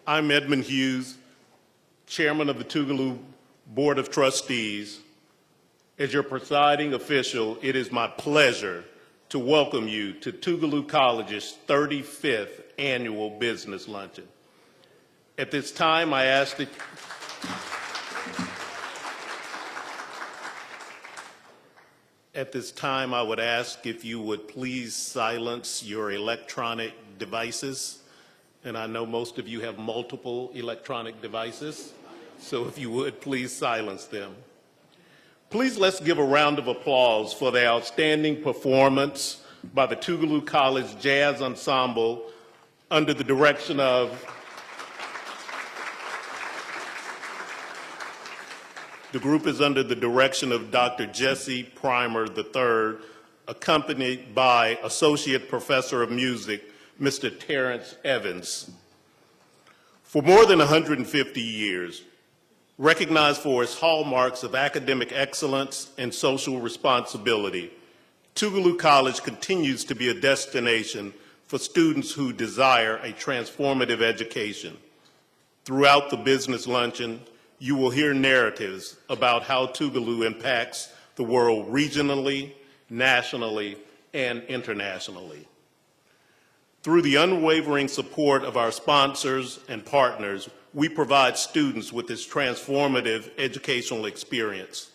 I'm Edmund Hughes, Chairman of the Tougaloo Board of Trustees. As your presiding official, it is my pleasure to welcome you to Tougaloo College's 35th Annual Business Luncheon. At this time, I ask that I would ask if you would please silence your electronic devices. And I know most of you have multiple electronic devices, so if you would, please silence them. Please let's give a round of applause for the outstanding performance by the Tougaloo College Jazz Ensemble under the direction of the group is under the direction of Dr. Jesse Primer III, accompanied by Associate Professor of Music, Mr. Terrence Evans. For more than 150 years, recognized for its hallmarks of academic excellence and social responsibility, Tougaloo College continues to be a destination for students who desire a transformative education. Throughout the Business Luncheon, you will hear narratives about how Tougaloo impacts the world regionally, nationally, and internationally. Through the unwavering support of our sponsors and partners, we provide students with this transformative educational experience.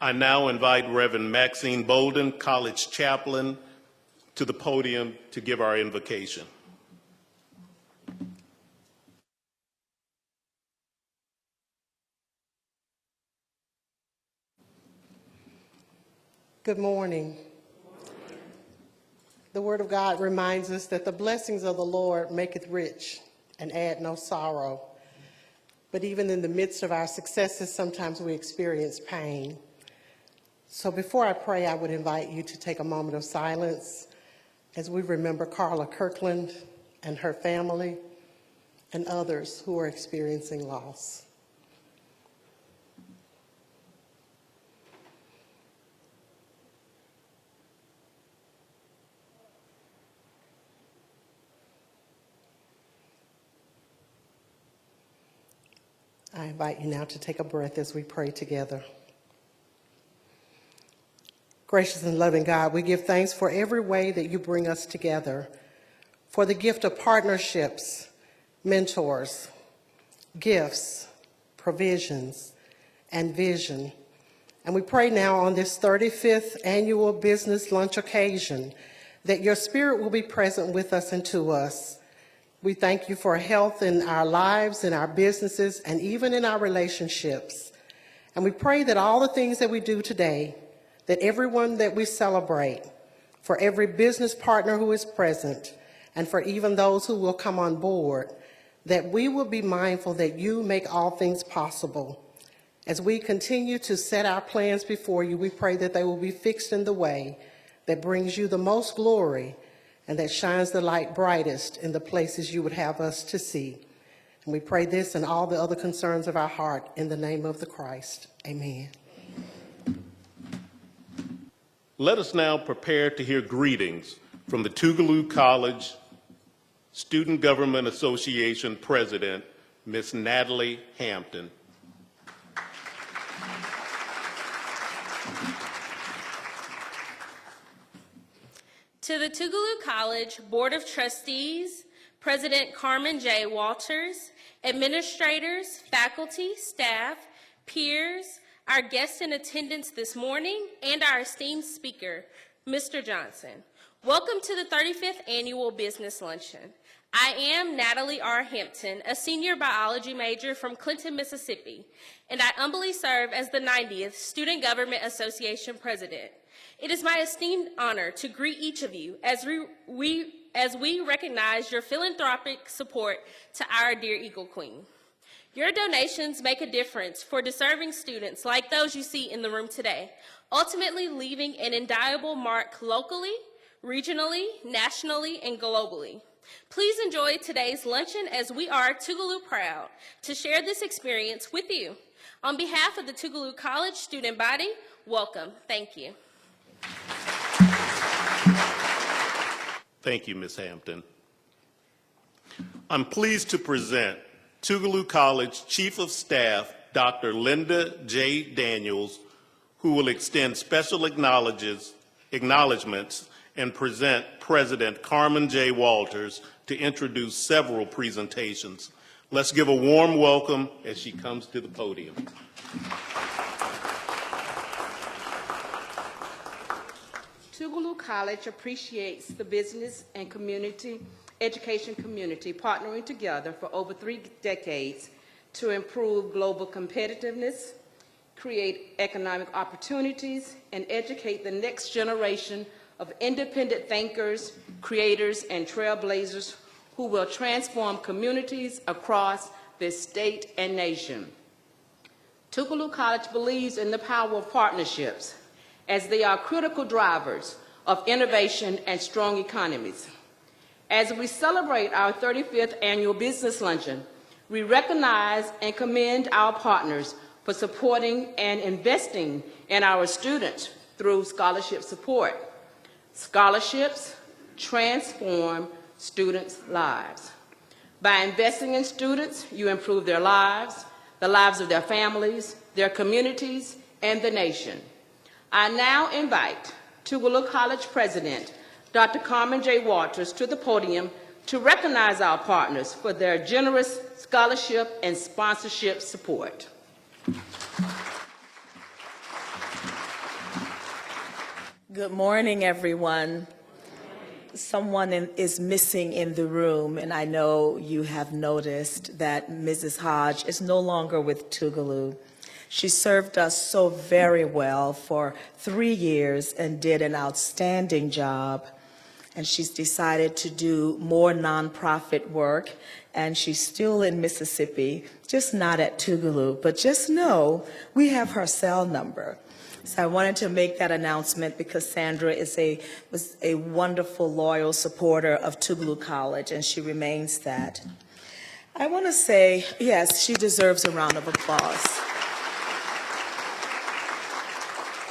I now invite Reverend Maxine Bolden, College Chaplain, to the podium to give our invocation. Good morning. The Word of God reminds us that the blessings of the Lord maketh rich and add no sorrow. But even in the midst of our successes, sometimes we experience pain. So before I pray, I would invite you to take a moment of silence as we remember Carla Kirkland and her family and others who are experiencing loss. I invite you now to take a breath as we pray together. Gracious and loving God, we give thanks for every way that you bring us together, for the gift of partnerships, mentors, gifts, provisions, and vision. And we pray now on this 35th annual Business Lunch occasion that your Spirit will be present with us and to us. We thank you for health in our lives, in our businesses, and even in our relationships. And we pray that all the things that we do today, that everyone that we celebrate, for every business partner who is present, and for even those who will come on board, that we will be mindful that you make all things possible. As we continue to set our plans before you, we pray that they will be fixed in the way that brings you the most glory and that shines the light brightest in the places you would have us to see. And we pray this and all the other concerns of our heart in the name of the Christ. Amen. Let us now prepare to hear greetings from the Tougaloo College Student Government Association President, Ms. Natalie Hampton. To the Tougaloo College Board of Trustees, President Carmen J. Walters, administrators, faculty, staff, peers, our guests in attendance this morning, and our esteemed speaker, Mr. Johnson. Welcome to the 35th Annual Business Luncheon. I am Natalie R. Hampton, a senior biology major from Clinton, Mississippi, and I humbly serve as the 90th Student Government Association President. It is my esteemed honor to greet each of you as we recognize your philanthropic support to our dear Eagle Queen. Your donations make a difference for deserving students like those you see in the room today, ultimately leaving an indelible mark locally, regionally, nationally, and globally. Please enjoy today's luncheon as we are Tougaloo proud to share this experience with you. On behalf of the Tougaloo College student body, welcome. Thank you. Thank you, Ms. Hampton. I'm pleased to present Tougaloo College Chief of Staff, Dr. Linda J. Daniels, who will extend special acknowledgements and present President Carmen J. Walters to introduce several presentations. Let's give a warm welcome as she comes to the podium. Tougaloo College appreciates the business and education community partnering together for over 3 decades to improve global competitiveness, create economic opportunities, and educate the next generation of independent thinkers, creators, and trailblazers who will transform communities across this state and nation. Tougaloo College believes in the power of partnerships, as they are critical drivers of innovation and strong economies. As we celebrate our 35th annual Business Luncheon, we recognize and commend our partners for supporting and investing in our students through scholarship support. Scholarships transform students' lives. By investing in students, you improve their lives, the lives of their families, their communities, and the nation. I now invite Tougaloo College President, Dr. Carmen J. Walters, to the podium to recognize our partners for their generous scholarship and sponsorship support. Good morning, everyone. Someone is missing in the room, and I know you have noticed that Mrs. Hodge is no longer with Tougaloo. She served us so very well for 3 years and did an outstanding job. And she's decided to do more nonprofit work, and she's still in Mississippi, just not at Tougaloo. But just know we have her cell number. So I wanted to make that announcement because Sandra was a wonderful, loyal supporter of Tougaloo College, and she remains that. I want to say, yes, she deserves a round of applause.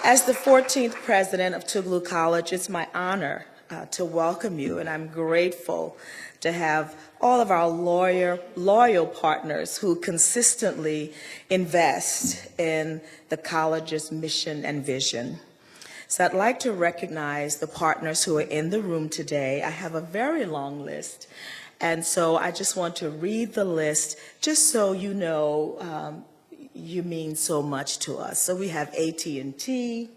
As the 14th president of Tougaloo College, it's my honor to welcome you, and I'm grateful to have all of our loyal partners who consistently invest in the college's mission and vision. So I'd like to recognize the partners who are in the room today. I have a very long list, and so I just want to read the list just so you know you mean so much to us. So we have AT&T,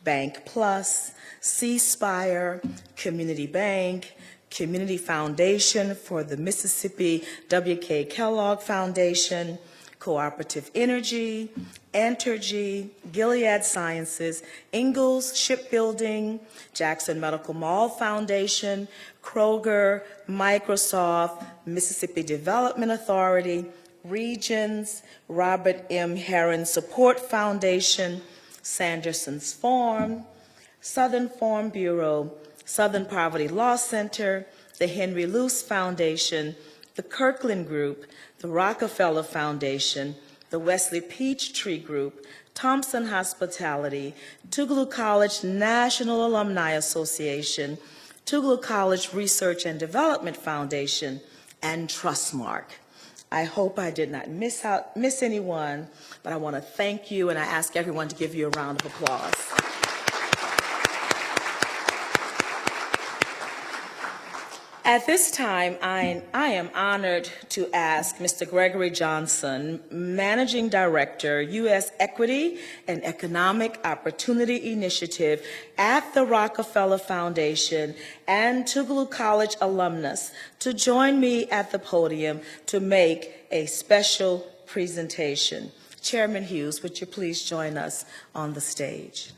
Bank Plus, C Spire, Community Bank, Community Foundation for the Mississippi W.K. Kellogg Foundation, Cooperative Energy, Entergy, Gilead Sciences, Ingalls Shipbuilding, Jackson Medical Mall Foundation, Kroger, Microsoft, Mississippi Development Authority, Regions, Robert M. Herron Support Foundation, Sanderson's Farm, Southern Farm Bureau, Southern Poverty Law Center, the Henry Luce Foundation, the Kirkland Group, the Rockefeller Foundation, the Wesley Peachtree Group, Thompson Hospitality, Tougaloo College National Alumni Association, Tougaloo College Research and Development Foundation, and Trustmark. I hope I did not miss anyone, but I want to thank you, and I ask everyone to give you a round of applause. At this time, I am honored to ask Mr. Gregory Johnson, Managing Director, U.S. Equity and Economic Opportunity Initiative at the Rockefeller Foundation and Tougaloo College alumnus, to join me at the podium to make a special presentation. Chairman Hughes, would you please join us on the stage?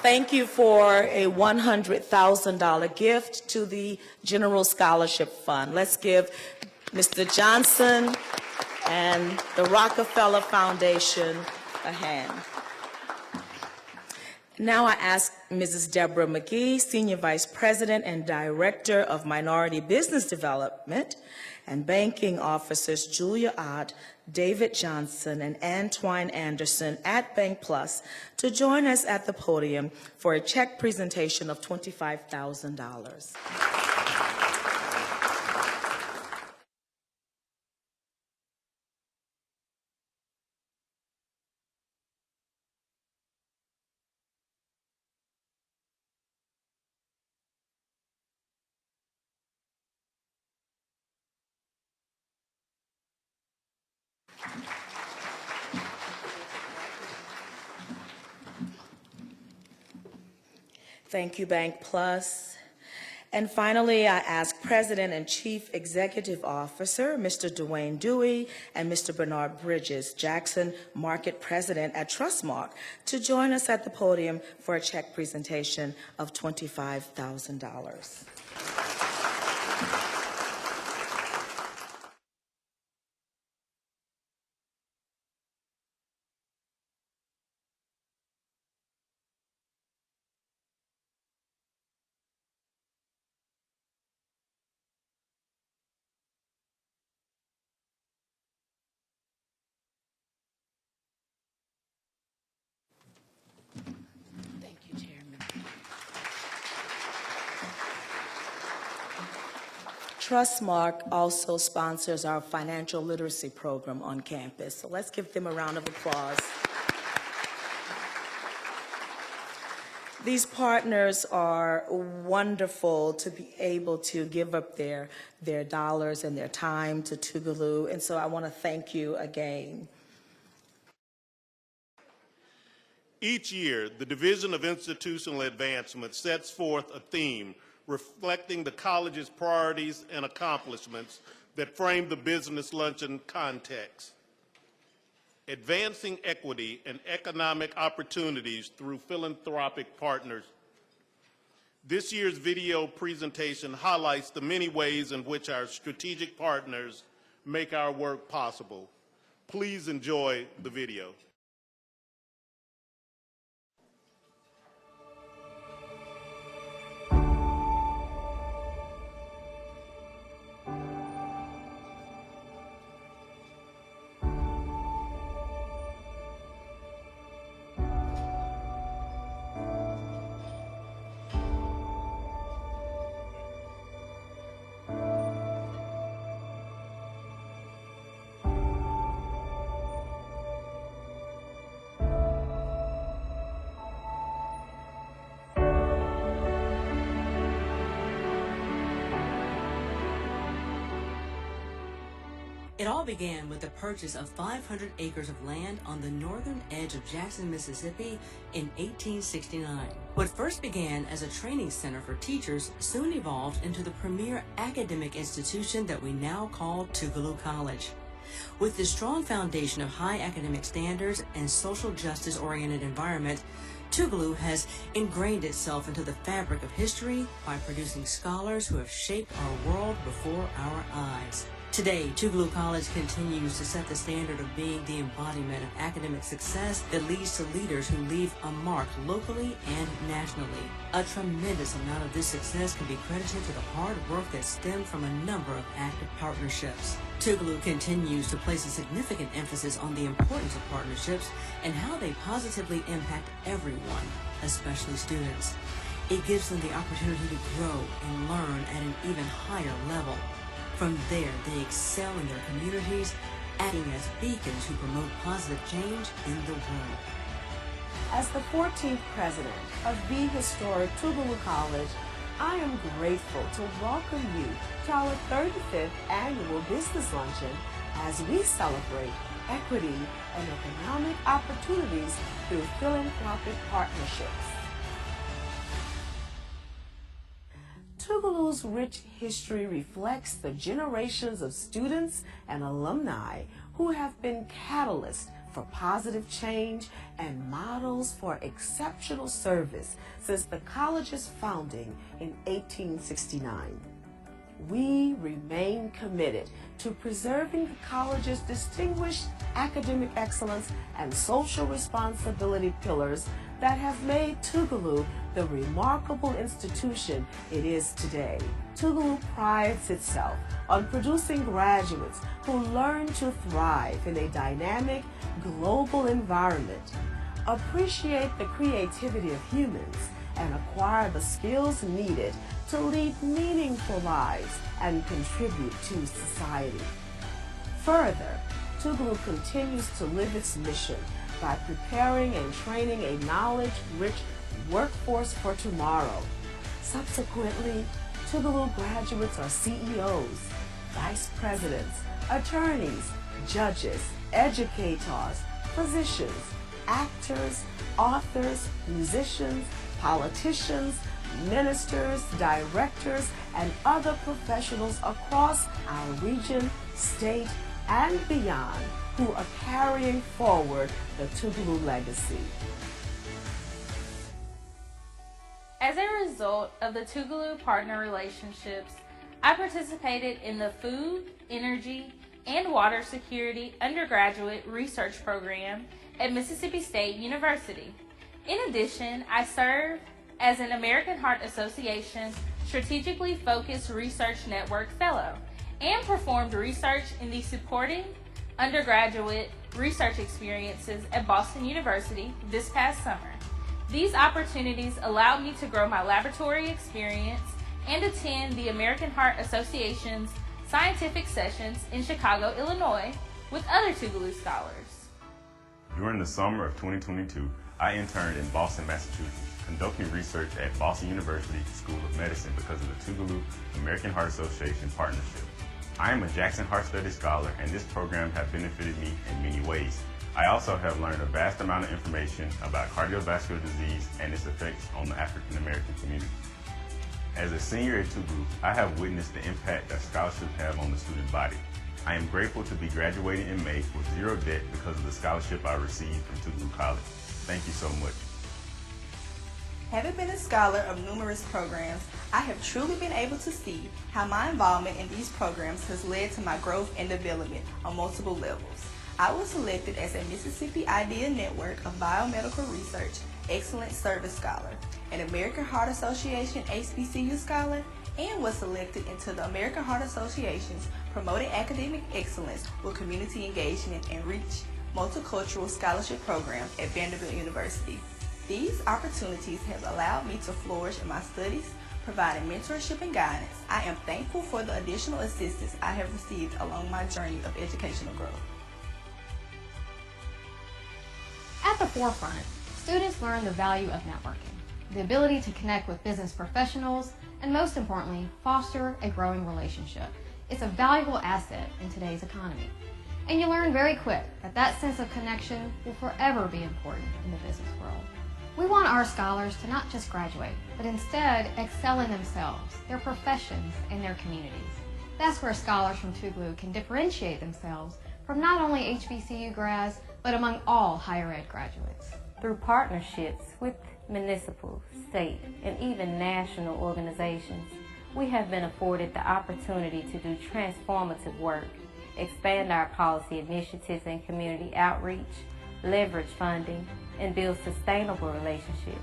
thank you for a $100,000 gift to the General Scholarship Fund. Let's give Mr. Johnson and the Rockefeller Foundation a hand. Now I ask Mrs. Deborah McGee, Senior Vice President and Director of Minority Business Development, and Banking Officers Julia Ott, David Johnson, and Antoine Anderson at Bank Plus to join us at the podium for a check presentation of $25,000. Thank you, Bank Plus. And finally, I ask President and Chief Executive Officer, Mr. Dwayne Dewey, and Mr. Bernard Bridges, Jackson Market President at Trustmark, to join us at the podium for a check presentation of $25,000. Thank you, Chairman. Trustmark also sponsors our financial literacy program on campus, so let's give them a round of applause. These partners are wonderful to be able to give up their dollars and their time to Tougaloo, and so I want to thank you again. Each year, the Division of Institutional Advancement sets forth a theme reflecting the college's priorities and accomplishments that frame the Business Luncheon context. Advancing equity and economic opportunities through philanthropic partners. This year's video presentation highlights the many ways in which our strategic partners make our work possible. Please enjoy the video. It all began with the purchase of 500 acres of land on the northern edge of Jackson, Mississippi in 1869. What first began as a training center for teachers soon evolved into the premier academic institution that we now call Tougaloo College. With the strong foundation of high academic standards and social justice-oriented environment, Tougaloo has ingrained itself into the fabric of history by producing scholars who have shaped our world before our eyes. Today, Tougaloo College continues to set the standard of being the embodiment of academic success that leads to leaders who leave a mark locally and nationally. A tremendous amount of this success can be credited to the hard work that stemmed from a number of active partnerships. Tougaloo continues to place a significant emphasis on the importance of partnerships and how they positively impact everyone, especially students. It gives them the opportunity to grow and learn at an even higher level. From there, they excel in their communities, acting as beacons who promote positive change in the world. As the 14th president of the historic Tougaloo College, I am grateful to welcome you to our 35th annual Business Luncheon as we celebrate equity and economic opportunities through philanthropic partnerships. Tougaloo's rich history reflects the generations of students and alumni who have been catalysts for positive change and models for exceptional service since the college's founding in 1869. We remain committed to preserving the college's distinguished academic excellence and social responsibility pillars that have made Tougaloo the remarkable institution it is today. Tougaloo prides itself on producing graduates who learn to thrive in a dynamic, global environment, appreciate the creativity of humans, and acquire the skills needed to lead meaningful lives and contribute to society. Further, Tougaloo continues to live its mission by preparing and training a knowledge-rich workforce for tomorrow. Subsequently, Tougaloo graduates are CEOs, vice presidents, attorneys, judges, educators, physicians, actors, authors, musicians, politicians, ministers, directors, and other professionals across our region, state, and beyond who are carrying forward the Tougaloo legacy. As a result of the Tougaloo partner relationships, I participated in the Food, Energy, and Water Security undergraduate research program at Mississippi State University. In addition, I served as an American Heart Association Strategically Focused Research Network Fellow and performed research in the supporting undergraduate research experiences at Boston University this past summer. These opportunities allowed me to grow my laboratory experience and attend the American Heart Association's scientific sessions in Chicago, Illinois, with other Tougaloo scholars. During the summer of 2022, I interned in Boston, Massachusetts, conducting research at Boston University School of Medicine because of the Tougaloo American Heart Association partnership. I am a Jackson Heart Studies Scholar, and this program has benefited me in many ways. I also have learned a vast amount of information about cardiovascular disease and its effects on the African American community. As a senior at Tougaloo, I have witnessed the impact that scholarships have on the student body. I am grateful to be graduating in May with zero debt because of the scholarship I received from Tougaloo College. Thank you so much. Having been a scholar of numerous programs, I have truly been able to see how my involvement in these programs has led to my growth and development on multiple levels. I was selected as a Mississippi Idea Network of Biomedical Research Excellent Service Scholar, an American Heart Association HBCU Scholar, and was selected into the American Heart Association's Promoting Academic Excellence with Community Engagement and Reach Multicultural Scholarship Program at Vanderbilt University. These opportunities have allowed me to flourish in my studies, providing mentorship and guidance. I am thankful for the additional assistance I have received along my journey of educational growth. At the forefront, students learn the value of networking, the ability to connect with business professionals, and most importantly, foster a growing relationship. It's a valuable asset in today's economy. And you learn very quick that that sense of connection will forever be important in the business world. We want our scholars to not just graduate, but instead excel in themselves, their professions, and their communities. That's where scholars from Tougaloo can differentiate themselves from not only HBCU grads, but among all higher ed graduates. Through partnerships with municipal, state, and even national organizations, we have been afforded the opportunity to do transformative work, expand our policy initiatives and community outreach, leverage funding, and build sustainable relationships.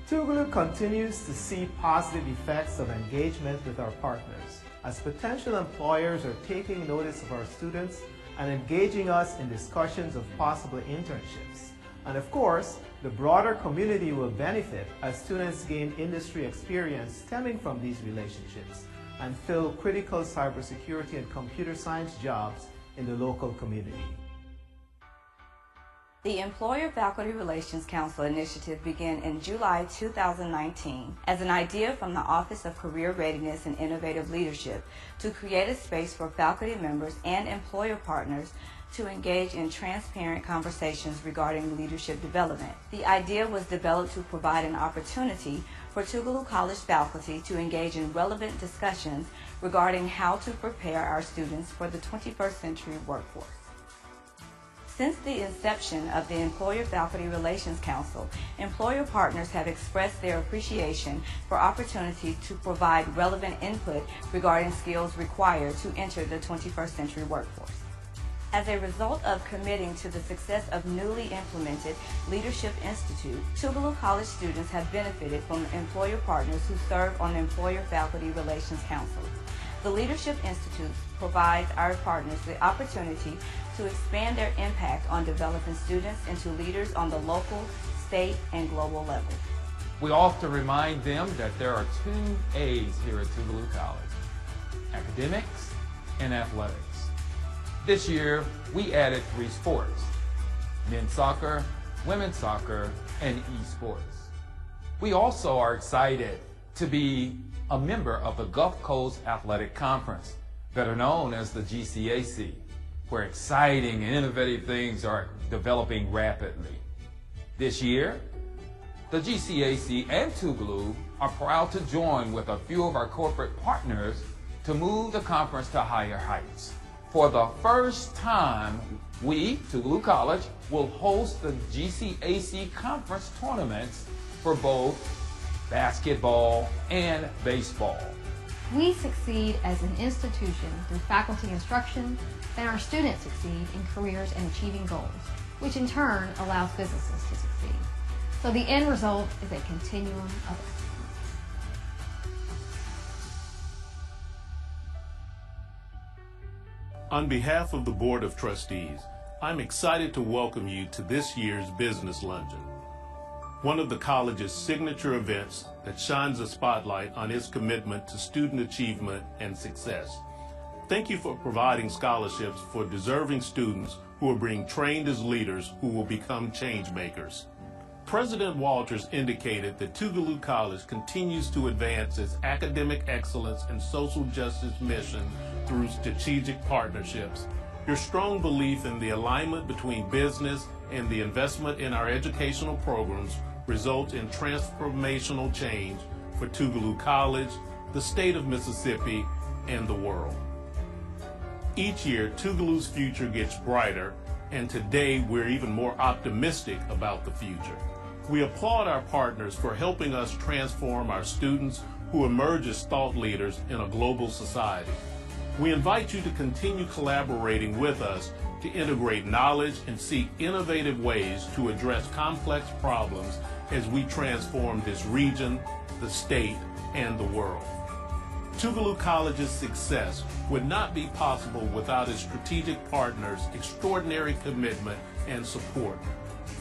Tougaloo continues to see positive effects of engagement with our partners, as potential employers are taking notice of our students and engaging us in discussions of possible internships. And of course, the broader community will benefit as students gain industry experience stemming from these relationships and fill critical cybersecurity and computer science jobs in the local community. The Employer-Faculty Relations Council initiative began in July 2019 as an idea from the Office of Career Readiness and Innovative Leadership to create a space for faculty members and employer partners to engage in transparent conversations regarding leadership development. The idea was developed to provide an opportunity for Tougaloo College faculty to engage in relevant discussions regarding how to prepare our students for the 21st century workforce. Since the inception of the Employer-Faculty Relations Council, employer partners have expressed their appreciation for opportunity to provide relevant input regarding skills required to enter the 21st century workforce. As a result of committing to the success of newly implemented Leadership Institute, Tougaloo College students have benefited from employer partners who serve on the Employer-Faculty Relations Council. The Leadership Institute provides our partners the opportunity to expand their impact on developing students into leaders on the local, state, and global level. We often remind them that there are 2 A's here at Tougaloo College: academics and athletics. This year, we added 3 sports: men's soccer, women's soccer, and esports. We also are excited to be a member of the Gulf Coast Athletic Conference, better known as the GCAC, where exciting and innovative things are developing rapidly. This year, the GCAC and Tougaloo are proud to join with a few of our corporate partners to move the conference to higher heights. For the first time, we, Tougaloo College, will host the GCAC conference tournaments for both basketball and baseball. We succeed as an institution through faculty instruction, and our students succeed in careers and achieving goals, which in turn allows businesses to succeed. So the end result is a continuum of excellence. On behalf of the Board of Trustees, I'm excited to welcome you to this year's Business Luncheon, one of the college's signature events that shines a spotlight on its commitment to student achievement and success. Thank you for providing scholarships for deserving students who are being trained as leaders who will become change makers. President Walters indicated that Tougaloo College continues to advance its academic excellence and social justice mission through strategic partnerships. Your strong belief in the alignment between business and the investment in our educational programs results in transformational change for Tougaloo College, the state of Mississippi, and the world. Each year, Tougaloo's future gets brighter, and today we're even more optimistic about the future. We applaud our partners for helping us transform our students who emerge as thought leaders in a global society. We invite you to continue collaborating with us to integrate knowledge and seek innovative ways to address complex problems as we transform this region, the state, and the world. Tougaloo College's success would not be possible without its strategic partners' extraordinary commitment and support.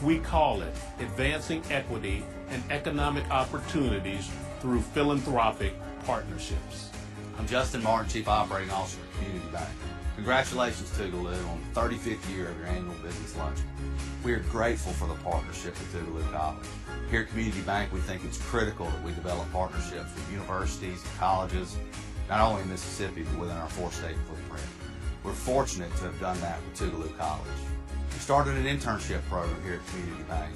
We call it advancing equity and economic opportunities through philanthropic partnerships. I'm Justin Martin, Chief Operating Officer at Community Bank. Congratulations, Tougaloo, on the 35th year of your annual Business Luncheon. We are grateful for the partnership with Tougaloo College. Here at Community Bank, we think it's critical that we develop partnerships with universities and colleges, not only in Mississippi, but within our 4-state footprint. We're fortunate to have done that with Tougaloo College. We started an internship program here at Community Bank.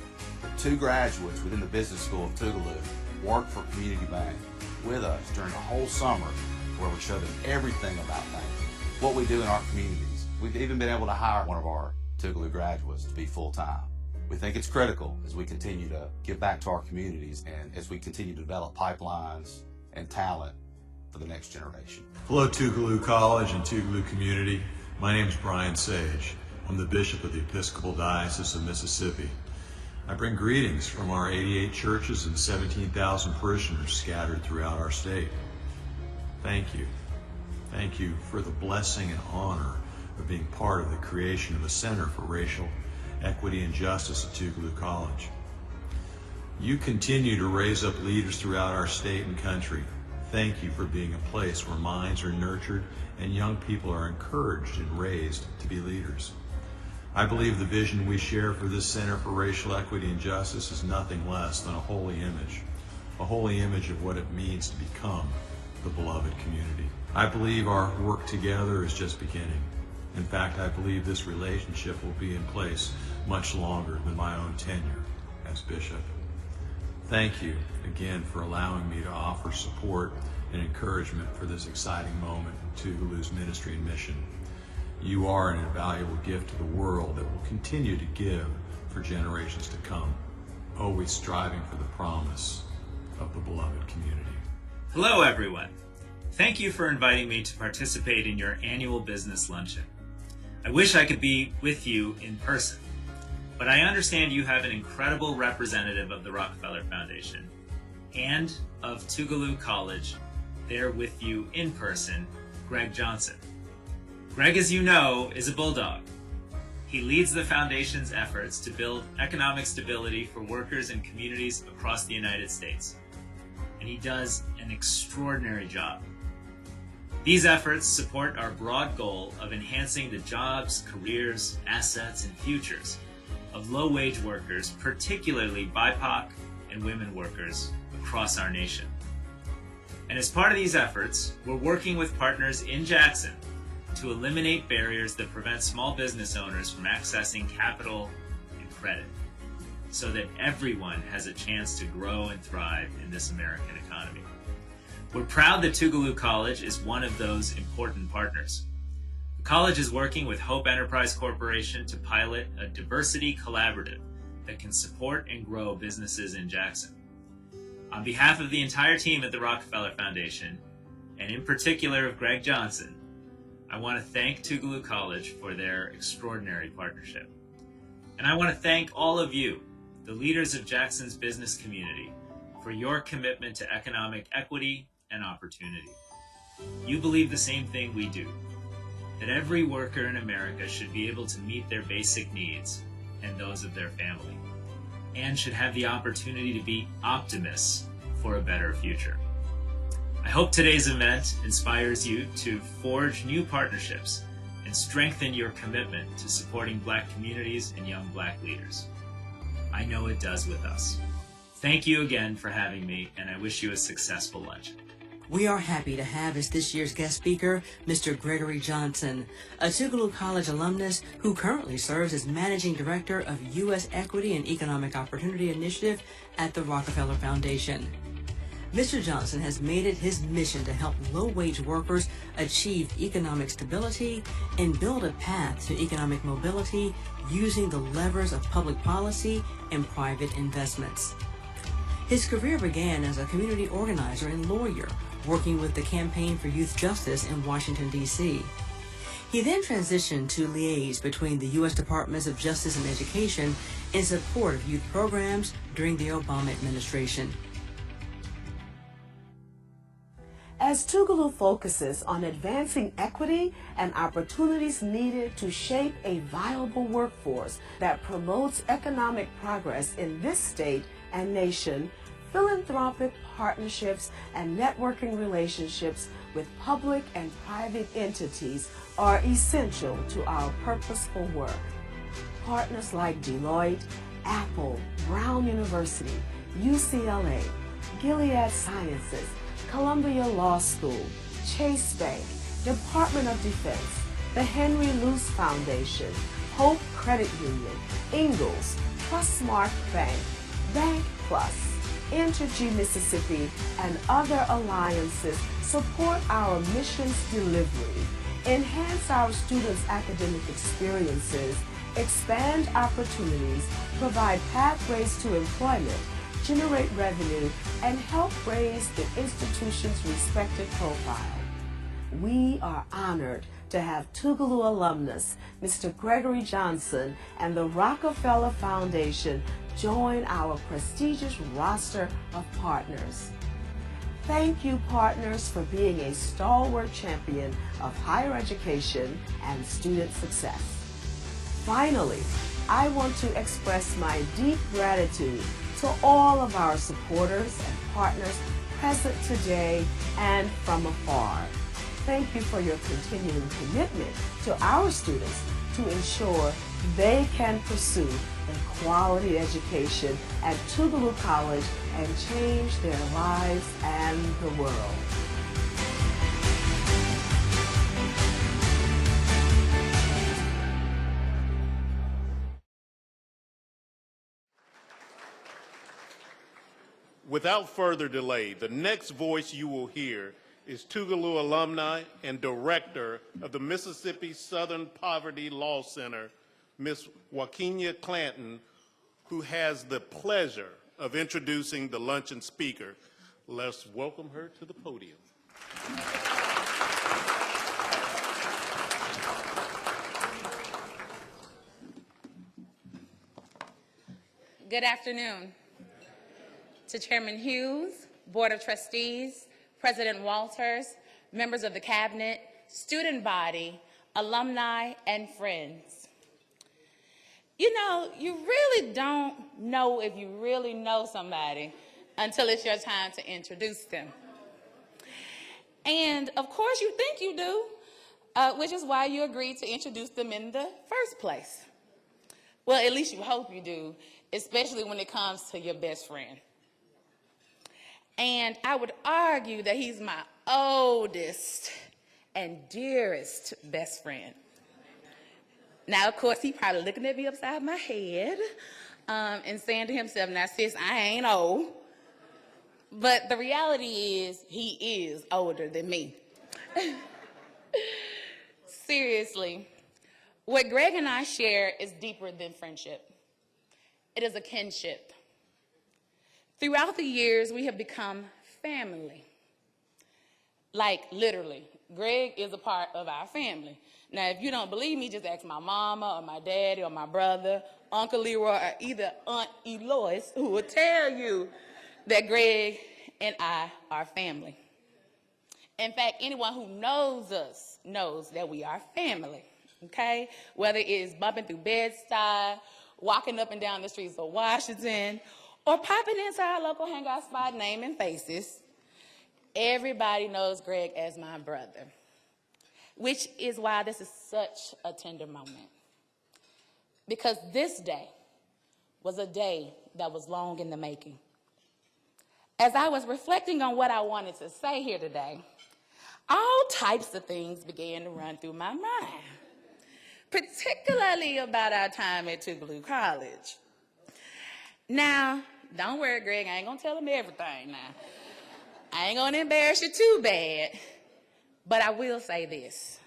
2 graduates within the Business School of Tougaloo worked for Community Bank with us during the whole summer, where we showed them everything about banking, what we do in our communities. We've even been able to hire one of our Tougaloo graduates to be full-time. We think it's critical as we continue to give back to our communities and as we continue to develop pipelines and talent for the next generation. Hello, Tougaloo College and Tougaloo community. My name is Brian Sage. I'm the Bishop of the Episcopal Diocese of Mississippi. I bring greetings from our 88 churches and 17,000 parishioners scattered throughout our state. Thank you. Thank you for the blessing and honor of being part of the creation of a Center for Racial Equity and Justice at Tougaloo College. You continue to raise up leaders throughout our state and country. Thank you for being a place where minds are nurtured and young people are encouraged and raised to be leaders. I believe the vision we share for this Center for Racial Equity and Justice is nothing less than a holy image of what it means to become the beloved community. I believe our work together is just beginning. In fact, I believe this relationship will be in place much longer than my own tenure as bishop. Thank you again for allowing me to offer support and encouragement for this exciting moment in Tougaloo's ministry and mission. You are an invaluable gift to the world that will continue to give for generations to come, always striving for the promise of the beloved community. Hello, everyone. Thank you for inviting me to participate in your annual Business Luncheon. I wish I could be with you in person, but I understand you have an incredible representative of the Rockefeller Foundation and of Tougaloo College there with you in person, Greg Johnson. Greg, as you know, is a bulldog. He leads the Foundation's efforts to build economic stability for workers and communities across the United States. And he does an extraordinary job. These efforts support our broad goal of enhancing the jobs, careers, assets, and futures of low-wage workers, particularly BIPOC and women workers across our nation. And as part of these efforts, we're working with partners in Jackson to eliminate barriers that prevent small business owners from accessing capital and credit, so that everyone has a chance to grow and thrive in this American economy. We're proud that Tougaloo College is one of those important partners. The college is working with Hope Enterprise Corporation to pilot a diversity collaborative that can support and grow businesses in Jackson. On behalf of the entire team at the Rockefeller Foundation, and in particular of Greg Johnson, I want to thank Tougaloo College for their extraordinary partnership. And I want to thank all of you, the leaders of Jackson's business community, for your commitment to economic equity and opportunity. You believe the same thing we do, that every worker in America should be able to meet their basic needs and those of their family, and should have the opportunity to be optimists for a better future. I hope today's event inspires you to forge new partnerships and strengthen your commitment to supporting Black communities and young Black leaders. I know it does with us. Thank you again for having me, and I wish you a successful luncheon. We are happy to have as this year's guest speaker, Mr. Gregory Johnson, a Tougaloo College alumnus who currently serves as Managing Director of U.S. Equity and Economic Opportunity Initiative at the Rockefeller Foundation. Mr. Johnson has made it his mission to help low-wage workers achieve economic stability and build a path to economic mobility using the levers of public policy and private investments. His career began as a community organizer and lawyer, working with the Campaign for Youth Justice in Washington, D.C. He then transitioned to liaise between the U.S. Departments of Justice and Education in support of youth programs during the Obama administration. As Tougaloo focuses on advancing equity and opportunities needed to shape a viable workforce that promotes economic progress in this state and nation, philanthropic partnerships and networking relationships with public and private entities are essential to our purposeful work. Partners like Deloitte, Apple, Brown University, UCLA, Gilead Sciences, Columbia Law School, Chase Bank, Department of Defense, the Henry Luce Foundation, Hope Credit Union, Ingalls, Trustmark Bank, Bank Plus, Entergy Mississippi, and other alliances support our mission's delivery, enhance our students' academic experiences, expand opportunities, provide pathways to employment, generate revenue, and help raise the institution's respected profile. We are honored to have Tougaloo alumnus, Mr. Gregory Johnson, and the Rockefeller Foundation join our prestigious roster of partners. Thank you, partners, for being a stalwart champion of higher education and student success. Finally, I want to express my deep gratitude to all of our supporters and partners present today and from afar. Thank you for your continuing commitment to our students to ensure they can pursue a quality education at Tougaloo College and change their lives and the world. Without further delay, the next voice you will hear is Tougaloo alumni and director of the Mississippi Southern Poverty Law Center, Ms. Wakinia Clanton, who has the pleasure of introducing the luncheon speaker. Let's welcome her to the podium. Good afternoon to Chairman Hughes, Board of Trustees, President Walters, members of the Cabinet, student body, alumni, and friends. You know, you really don't know if you really know somebody until it's your time to introduce them. And of course you think you do, which is why you agreed to introduce them in the first place. Well, at least you hope you do, especially when it comes to your best friend. And I would argue that he's my oldest and dearest best friend. Now, of course, he's probably looking at me upside my head and saying to himself, now, sis, I ain't old. But the reality is he is older than me. Seriously, what Greg and I share is deeper than friendship. It is a kinship. Throughout the years, we have become family. Like, literally. Greg is a part of our family. Now, if you don't believe me, just ask my mama or my daddy or my brother, Uncle Leroy, or either Aunt Eloise, who will tell you that Greg and I are family. In fact, anyone who knows us knows that we are family, okay? Whether it's bumping through Bed-Stuy, walking up and down the streets of Washington, or popping into our local hangout spot naming faces, everybody knows Greg as my brother, which is why this is such a tender moment. Because this day was a day that was long in the making. As I was reflecting on what I wanted to say here today, all types of things began to run through my mind, particularly about our time at Tougaloo College. Now, don't worry, Greg, I ain't gonna tell him everything now. I ain't gonna embarrass you too bad, but I will say this.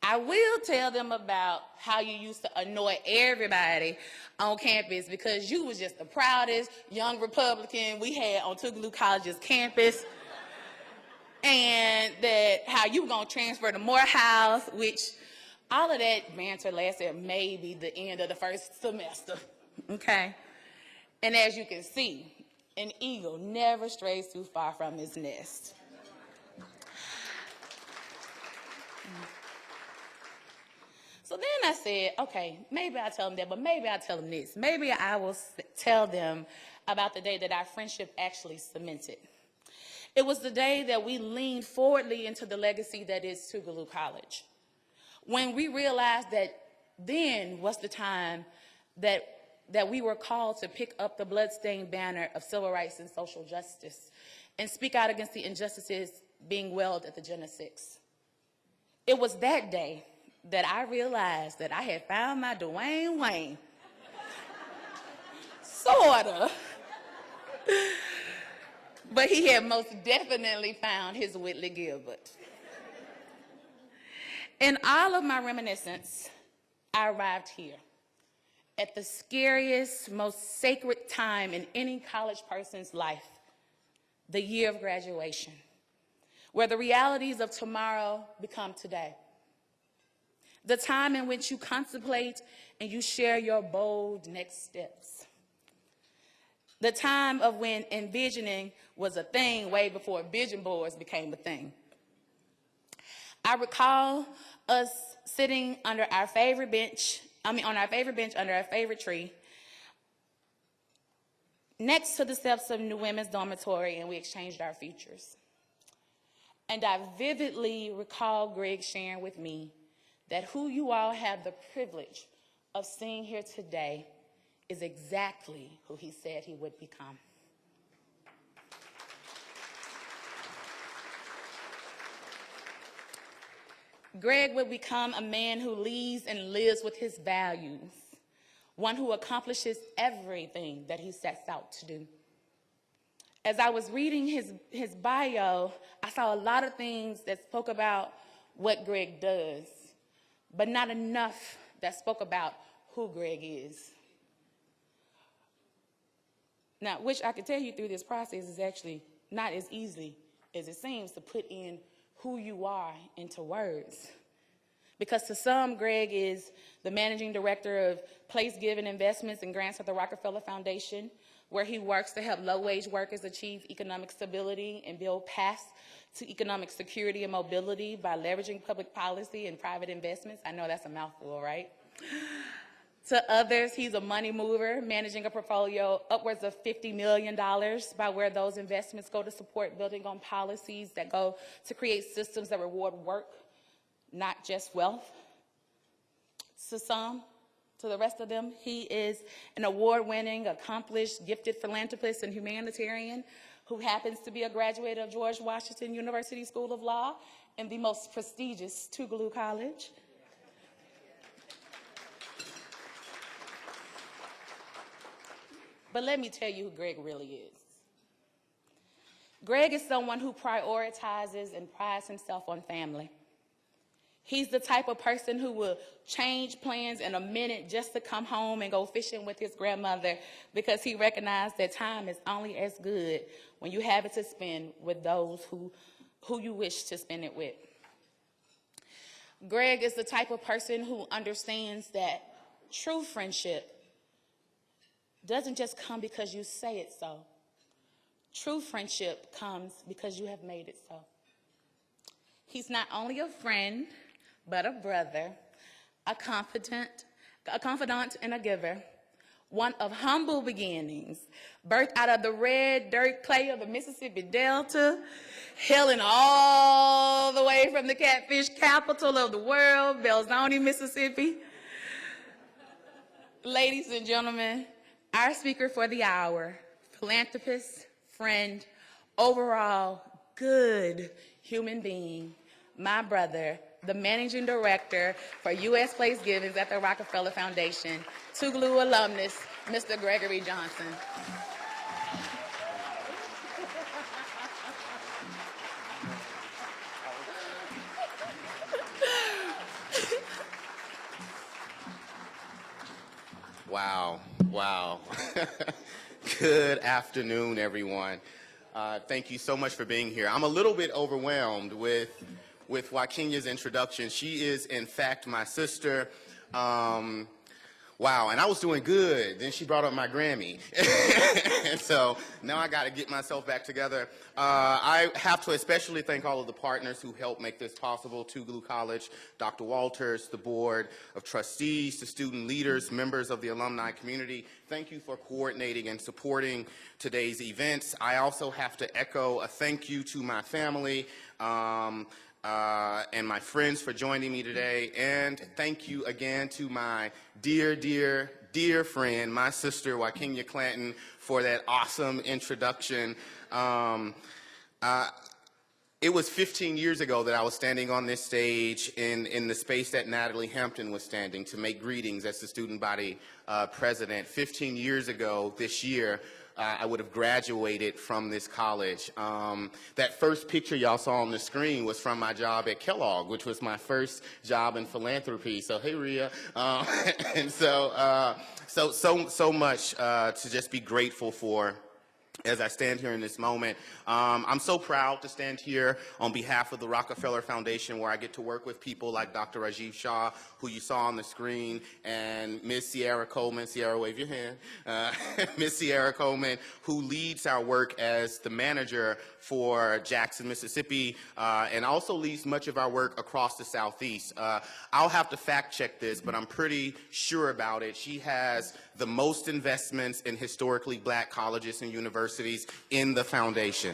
I will tell them about how you used to annoy everybody on campus because you was just the proudest young Republican we had on Tougaloo College's campus, and that how you were gonna transfer to Morehouse, which all of that banter lasted maybe the end of the first semester, okay? And as you can see, an eagle never strays too far from his nest. So then I said, okay, maybe I'll tell them that, but maybe I'll tell them this. Maybe I will tell them about the day that our friendship actually cemented. It was the day that we leaned forwardly into the legacy that is Tougaloo College. When we realized that then was the time that we were called to pick up the bloodstained banner of civil rights and social justice and speak out against the injustices being welled at the Gen 6. It was that day that I realized that I had found my Dwayne Wayne. Sorta. But he had most definitely found his Whitley Gilbert. In all of my reminiscence, I arrived here at the scariest, most sacred time in any college person's life, the year of graduation, where the realities of tomorrow become today. The time in which you contemplate and you share your bold next steps. The time of when envisioning was a thing way before vision boards became a thing. I recall us sitting under our favorite bench, on our favorite bench under our favorite tree, next to the steps of New Women's Dormitory, and we exchanged our futures. And I vividly recall Greg sharing with me that who you all have the privilege of seeing here today is exactly who he said he would become. Greg would become a man who leads and lives with his values, one who accomplishes everything that he sets out to do. as I was reading his bio, I saw a lot of things that spoke about what Greg does, but not enough that spoke about who Greg is. Now, which I can tell you through this process is actually not as easy as it seems to put in who you are into words. Because to some, Greg is the managing director of place-given investments and grants at the Rockefeller Foundation, where he works to help low-wage workers achieve economic stability and build paths to economic security and mobility by leveraging public policy and private investments. I know that's a mouthful, right? To others, he's a money mover, managing a portfolio upwards of $50 million by where those investments go to support building on policies that go to create systems that reward work, not just wealth. To some, to the rest of them, he is an award-winning, accomplished, gifted philanthropist and humanitarian who happens to be a graduate of George Washington University School of Law and the most prestigious Tougaloo College. But let me tell you who Greg really is. Greg is someone who prioritizes and prides himself on family. He's the type of person who will change plans in a minute just to come home and go fishing with his grandmother because he recognized that time is only as good when you have it to spend with those who you wish to spend it with. Greg is the type of person who understands that true friendship doesn't just come because you say it so. True friendship comes because you have made it so. He's not only a friend, but a brother, a confidant and a giver, one of humble beginnings, birthed out of the red dirt clay of the Mississippi Delta, hailing all the way from the catfish capital of the world, Belzoni, Mississippi. Ladies and gentlemen, our speaker for the hour, philanthropist, friend, overall good human being, my brother, the managing director for U.S. Place Givings at the Rockefeller Foundation, Tougaloo alumnus, Mr. Gregory Johnson. Wow, wow. Good afternoon, everyone. Thank you so much for being here. I'm a little bit overwhelmed with Wakinia's introduction. She is, in fact, my sister. Wow, and I was doing good. Then she brought up my Grammy. And so now I got to get myself back together. I have to especially thank all of the partners who helped make this possible. Tougaloo College, Dr. Walters, the Board of Trustees, the student leaders, members of the alumni community. Thank you for coordinating and supporting today's events. I also have to echo a thank you to my family, and my friends for joining me today. And thank you again to my dear, dear, dear friend, my sister, Wakinia Clanton, for that awesome introduction. It was 15 years ago that I was standing on this stage in the space that Natalie Hampton was standing to make greetings as the student body president. 15 years ago this year, I would have graduated from this college. That first picture y'all saw on the screen was from my job at Kellogg, which was my first job in philanthropy. So, hey, Rhea. And so much to just be grateful for as I stand here in this moment. I'm so proud to stand here on behalf of the Rockefeller Foundation, where I get to work with people like Dr. Rajiv Shah, who you saw on the screen, and Ms. Sierra Coleman. Sierra, wave your hand. Ms. Sierra Coleman, who leads our work as the manager for Jackson, Mississippi, and also leads much of our work across the Southeast. I'll have to fact check this, but I'm pretty sure about it. She has the most investments in historically black colleges and universities in the foundation.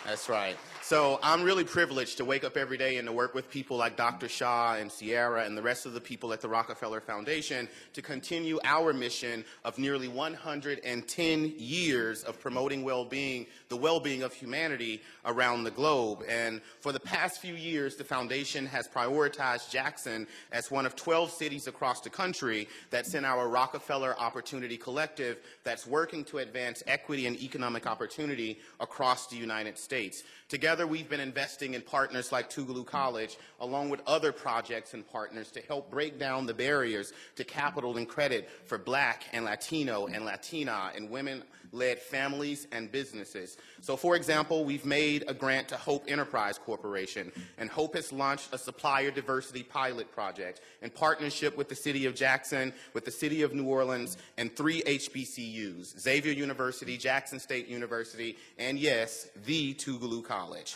That's right. So I'm really privileged to wake up every day and to work with people like Dr. Shaw and Sierra and the rest of the people at the Rockefeller Foundation to continue our mission of nearly 110 years of promoting well-being, the well-being of humanity around the globe. And for the past few years, the foundation has prioritized Jackson as one of 12 cities across the country that's in our Rockefeller Opportunity Collective that's working to advance equity and economic opportunity across the United States. Together, we've been investing in partners like Tougaloo College, along with other projects and partners to help break down the barriers to capital and credit for Black and Latino and Latina and women-led families and businesses. So, for example, we've made a grant to Hope Enterprise Corporation, and Hope has launched a supplier diversity pilot project in partnership with the City of Jackson, with the City of New Orleans, and 3 HBCUs, Xavier University, Jackson State University, and yes, the Tougaloo College.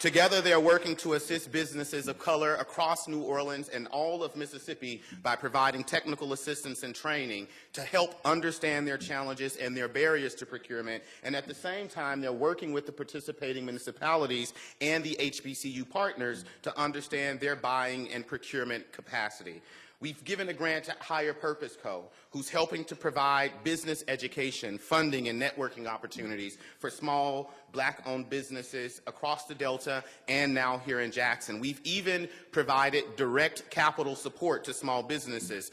Together, they are working to assist businesses of color across New Orleans and all of Mississippi by providing technical assistance and training to help understand their challenges and their barriers to procurement. And at the same time, they're working with the participating municipalities and the HBCU partners to understand their buying and procurement capacity. We've given a grant to Higher Purpose Co., who's helping to provide business education, funding, and networking opportunities for small Black-owned businesses across the Delta and now here in Jackson. We've even provided direct capital support to small businesses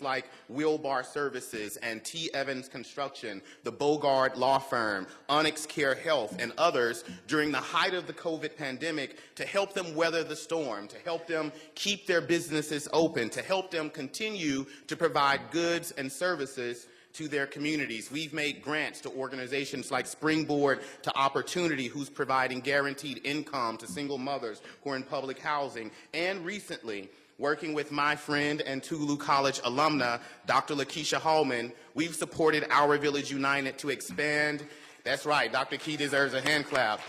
like Will Bar Services and T. Evans Construction, the Bogard Law Firm, Onyx Care Health, and others during the height of the COVID pandemic to help them weather the storm, to help them keep their businesses open, to help them continue to provide goods and services to their communities. We've made grants to organizations like Springboard to Opportunity, who's providing guaranteed income to single mothers who are in public housing. And recently, working with my friend and Tougaloo College alumna, Dr. Lakeisha Hallman, we've supported Our Village United to expand, that's right, Dr. Key deserves a hand clap,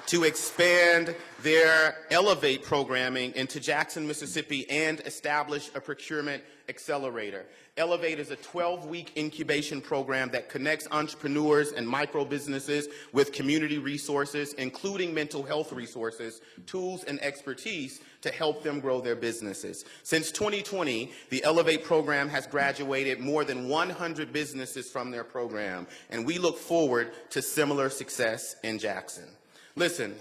to expand their Elevate programming into Jackson, Mississippi, and establish a procurement accelerator. Elevate is a 12-week incubation program that connects entrepreneurs and micro businesses with community resources, including mental health resources, tools, and expertise to help them grow their businesses. Since 2020, the Elevate program has graduated more than 100 businesses from their program, and we look forward to similar success in Jackson. Listen,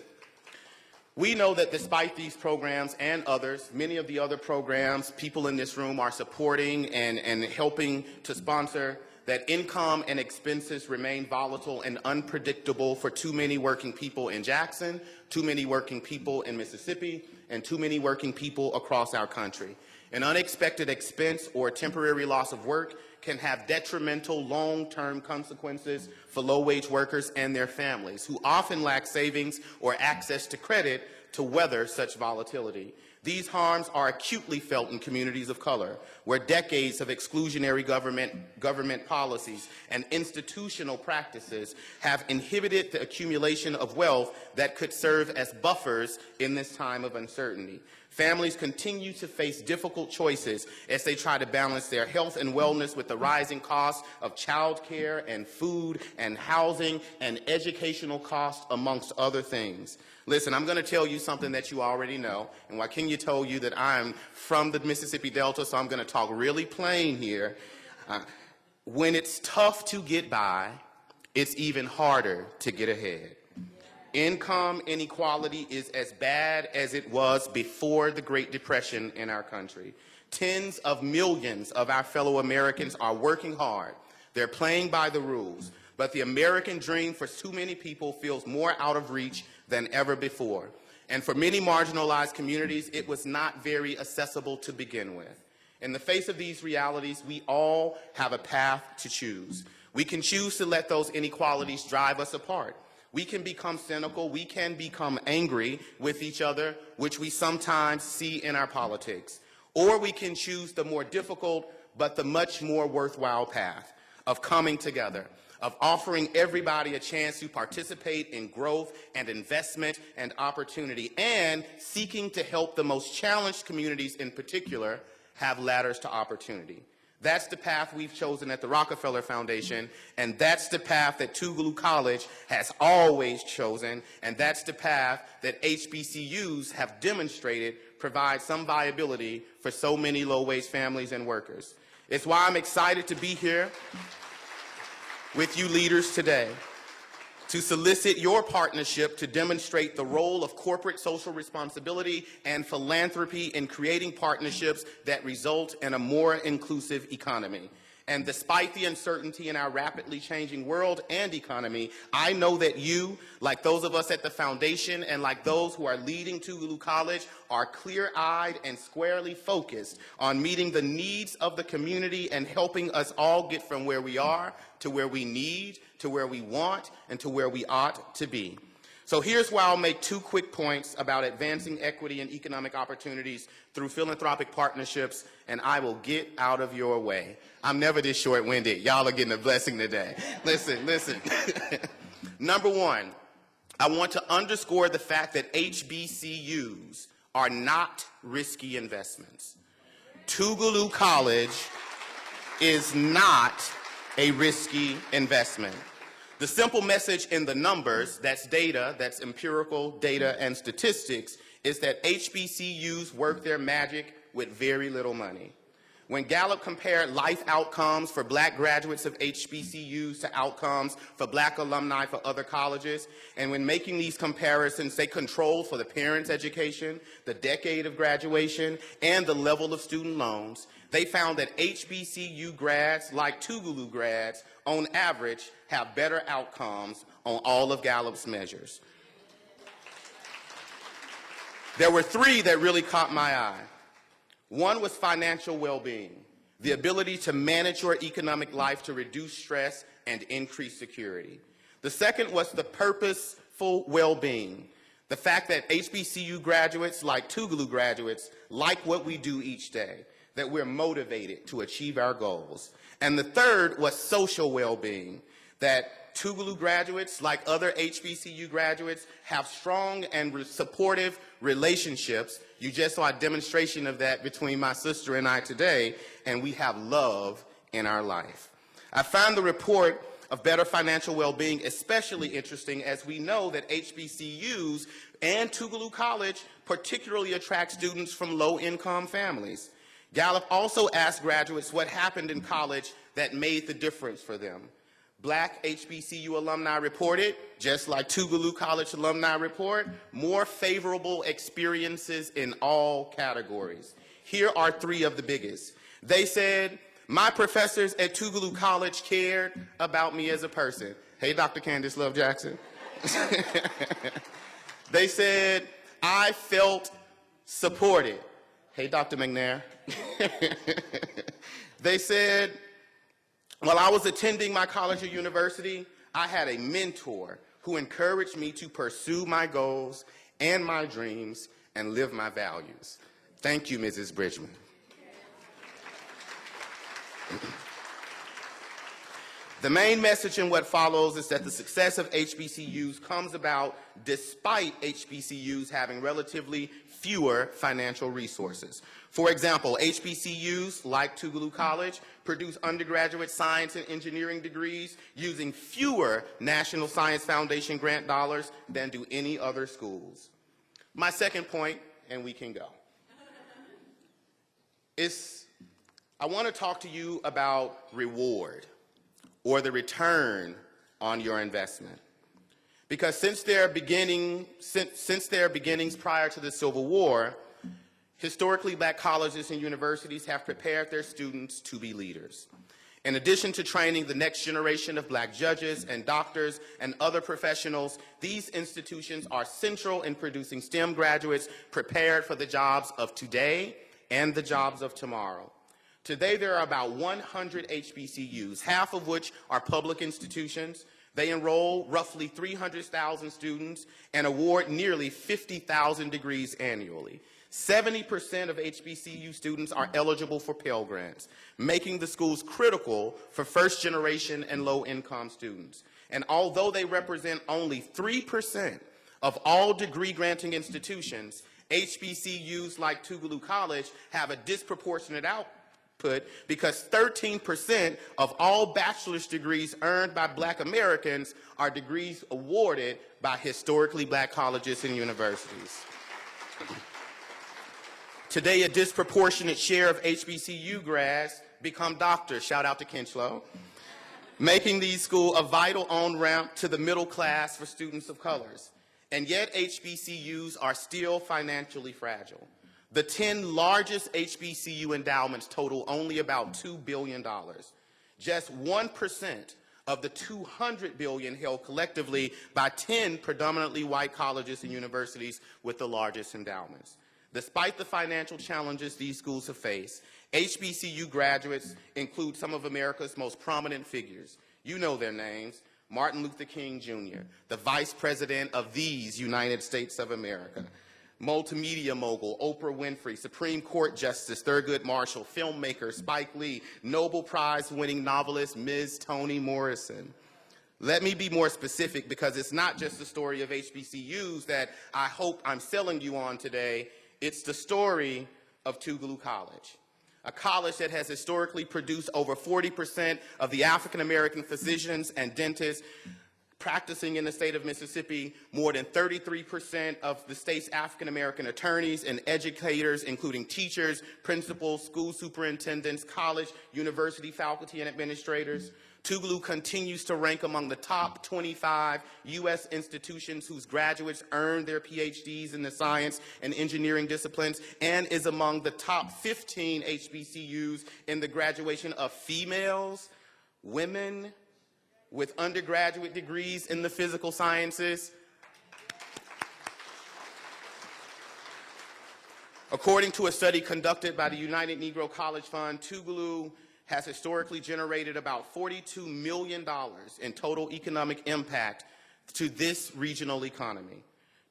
we know that despite these programs and others, many of the other programs people in this room are supporting and helping to sponsor, that income and expenses remain volatile and unpredictable for too many working people in Jackson, too many working people in Mississippi, and too many working people across our country. An unexpected expense or temporary loss of work can have detrimental long-term consequences for low-wage workers and their families, who often lack savings or access to credit to weather such volatility. These harms are acutely felt in communities of color, where decades of exclusionary government policies and institutional practices have inhibited the accumulation of wealth that could serve as buffers in this time of uncertainty. Families continue to face difficult choices as they try to balance their health and wellness with the rising costs of child care and food and housing and educational costs, amongst other things. Listen, I'm going to tell you something that you already know, and Wakenya told you that I'm from the Mississippi Delta, so I'm going to talk really plain here. When it's tough to get by, it's even harder to get ahead. Income inequality is as bad as it was before the Great Depression in our country. Tens of millions of our fellow Americans are working hard. They're playing by the rules. But the American dream for too many people feels more out of reach than ever before. And for many marginalized communities, it was not very accessible to begin with. In the face of these realities, we all have a path to choose. We can choose to let those inequalities drive us apart. We can become cynical, we can become angry with each other, which we sometimes see in our politics. Or we can choose the more difficult, but the much more worthwhile path of coming together, of offering everybody a chance to participate in growth and investment and opportunity, and seeking to help the most challenged communities in particular have ladders to opportunity. That's the path we've chosen at the Rockefeller Foundation, and that's the path that Tougaloo College has always chosen, and that's the path that HBCUs have demonstrated provides some viability for so many low-wage families and workers. It's why I'm excited to be here with you leaders today to solicit your partnership to demonstrate the role of corporate social responsibility and philanthropy in creating partnerships that result in a more inclusive economy. And despite the uncertainty in our rapidly changing world and economy, I know that you, like those of us at the Foundation and like those who are leading Tougaloo College, are clear-eyed and squarely focused on meeting the needs of the community and helping us all get from where we are to where we need, to where we want, and to where we ought to be. So here's where I'll make 2 quick points about advancing equity and economic opportunities through philanthropic partnerships, and I will get out of your way. I'm never this short-winded. Y'all are getting a blessing today. Listen. Number 1, I want to underscore the fact that HBCUs are not risky investments. Tougaloo College is not a risky investment. The simple message in the numbers, that's data, that's empirical data and statistics, is that HBCUs work their magic with very little money. When Gallup compared life outcomes for black graduates of HBCUs to outcomes for black alumni for other colleges, and when making these comparisons, they controlled for the parents' education, the decade of graduation, and the level of student loans, they found that HBCU grads, like Tougaloo grads, on average, have better outcomes on all of Gallup's measures. There were 3 that really caught my eye. 1 was financial well-being, the ability to manage your economic life to reduce stress and increase security. The second was the purposeful well-being, the fact that HBCU graduates, like Tougaloo graduates, like what we do each day, that we're motivated to achieve our goals. And the third was social well-being, that Tougaloo graduates, like other HBCU graduates, have strong and supportive relationships. You just saw a demonstration of that between my sister and I today, and we have love in our life. I found the report of better financial well-being especially interesting, as we know that HBCUs and Tougaloo College particularly attract students from low-income families. Gallup also asked graduates what happened in college that made the difference for them. Black HBCU alumni reported, just like Tougaloo College alumni report, more favorable experiences in all categories. Here are 3 of the biggest. They said, my professors at Tougaloo College cared about me as a person. Hey, Dr. Candace Love Jackson. They said, I felt supported. Hey, Dr. McNair. They said, while I was attending my college or university, I had a mentor who encouraged me to pursue my goals and my dreams and live my values. Thank you, Mrs. Bridgman. The main message in what follows is that the success of HBCUs comes about despite HBCUs having relatively fewer financial resources. For example, HBCUs, like Tougaloo College, produce undergraduate science and engineering degrees using fewer National Science Foundation grant dollars than do any other schools. My second point, and we can go, is I want to talk to you about reward, or the return on your investment. Because since their beginnings prior to the Civil War, historically black colleges and universities have prepared their students to be leaders. In addition to training the next generation of black judges and doctors and other professionals, these institutions are central in producing STEM graduates prepared for the jobs of today and the jobs of tomorrow. Today, there are about 100 HBCUs, half of which are public institutions. They enroll roughly 300,000 students and award nearly 50,000 degrees annually. 70% of HBCU students are eligible for Pell Grants, making the schools critical for first-generation and low-income students. And although they represent only 3% of all degree-granting institutions, HBCUs like Tougaloo College have a disproportionate put, because 13% of all bachelor's degrees earned by Black Americans are degrees awarded by historically Black colleges and universities. Today, a disproportionate share of HBCU grads become doctors, shout out to Kinchlow, making these schools a vital on-ramp to the middle class for students of colors. And yet HBCUs are still financially fragile. The 10 largest HBCU endowments total only about $2 billion. Just 1% of the $200 billion held collectively by 10 predominantly white colleges and universities with the largest endowments. Despite the financial challenges these schools have faced, HBCU graduates include some of America's most prominent figures. You know their names: Martin Luther King Jr., the Vice President of these United States of America, multimedia mogul Oprah Winfrey, Supreme Court Justice Thurgood Marshall, filmmaker Spike Lee, Nobel Prize-winning novelist Ms. Toni Morrison. Let me be more specific, because it's not just the story of HBCUs that I hope I'm selling you on today. It's the story of Tougaloo College, a college that has historically produced over 40% of the African-American physicians and dentists practicing in the state of Mississippi, more than 33% of the state's African-American attorneys and educators, including teachers, principals, school superintendents, college, university faculty, and administrators. Tougaloo continues to rank among the top 25 U.S. institutions whose graduates earn their PhDs in the science and engineering disciplines, and is among the top 15 HBCUs in the graduation of females, women with undergraduate degrees in the physical sciences. According to a study conducted by the United Negro College Fund, Tougaloo has historically generated about $42 million in total economic impact to this regional economy.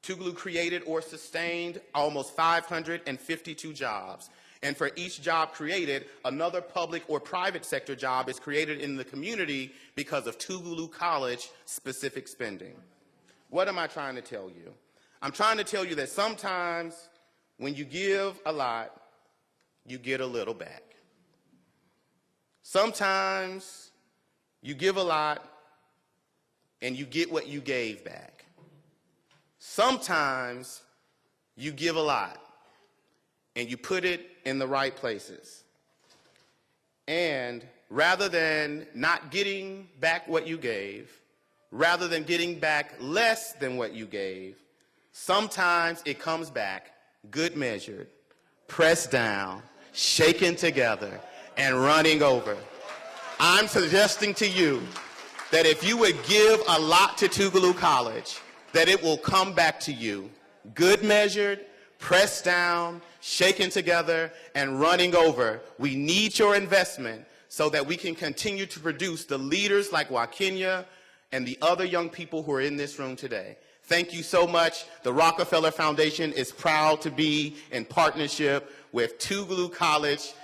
Tougaloo created or sustained almost 552 jobs. And for each job created, another public or private sector job is created in the community because of Tougaloo College specific spending. What am I trying to tell you? I'm trying to tell you that sometimes when you give a lot, you get a little back. Sometimes you give a lot and you get what you gave back. Sometimes you give a lot and you put it in the right places. And rather than not getting back what you gave, rather than getting back less than what you gave, sometimes it comes back good measured, pressed down, shaken together, and running over. I'm suggesting to you that if you would give a lot to Tougaloo College, that it will come back to you, good measured, pressed down, shaken together, and running over. We need your investment so that we can continue to produce the leaders like Wakenya and the other young people who are in this room today. Thank you so much. The Rockefeller Foundation is proud to be in partnership with Tougaloo College.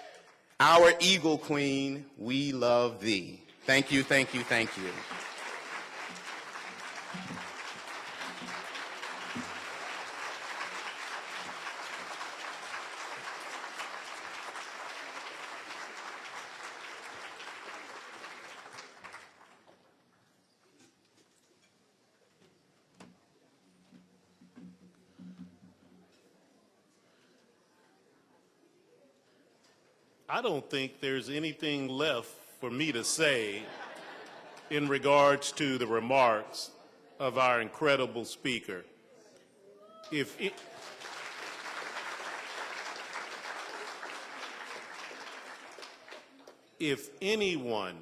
Our Eagle Queen, we love thee. Thank you, thank you, thank you. I don't think there's anything left for me to say in regards to the remarks of our incredible speaker. If anyone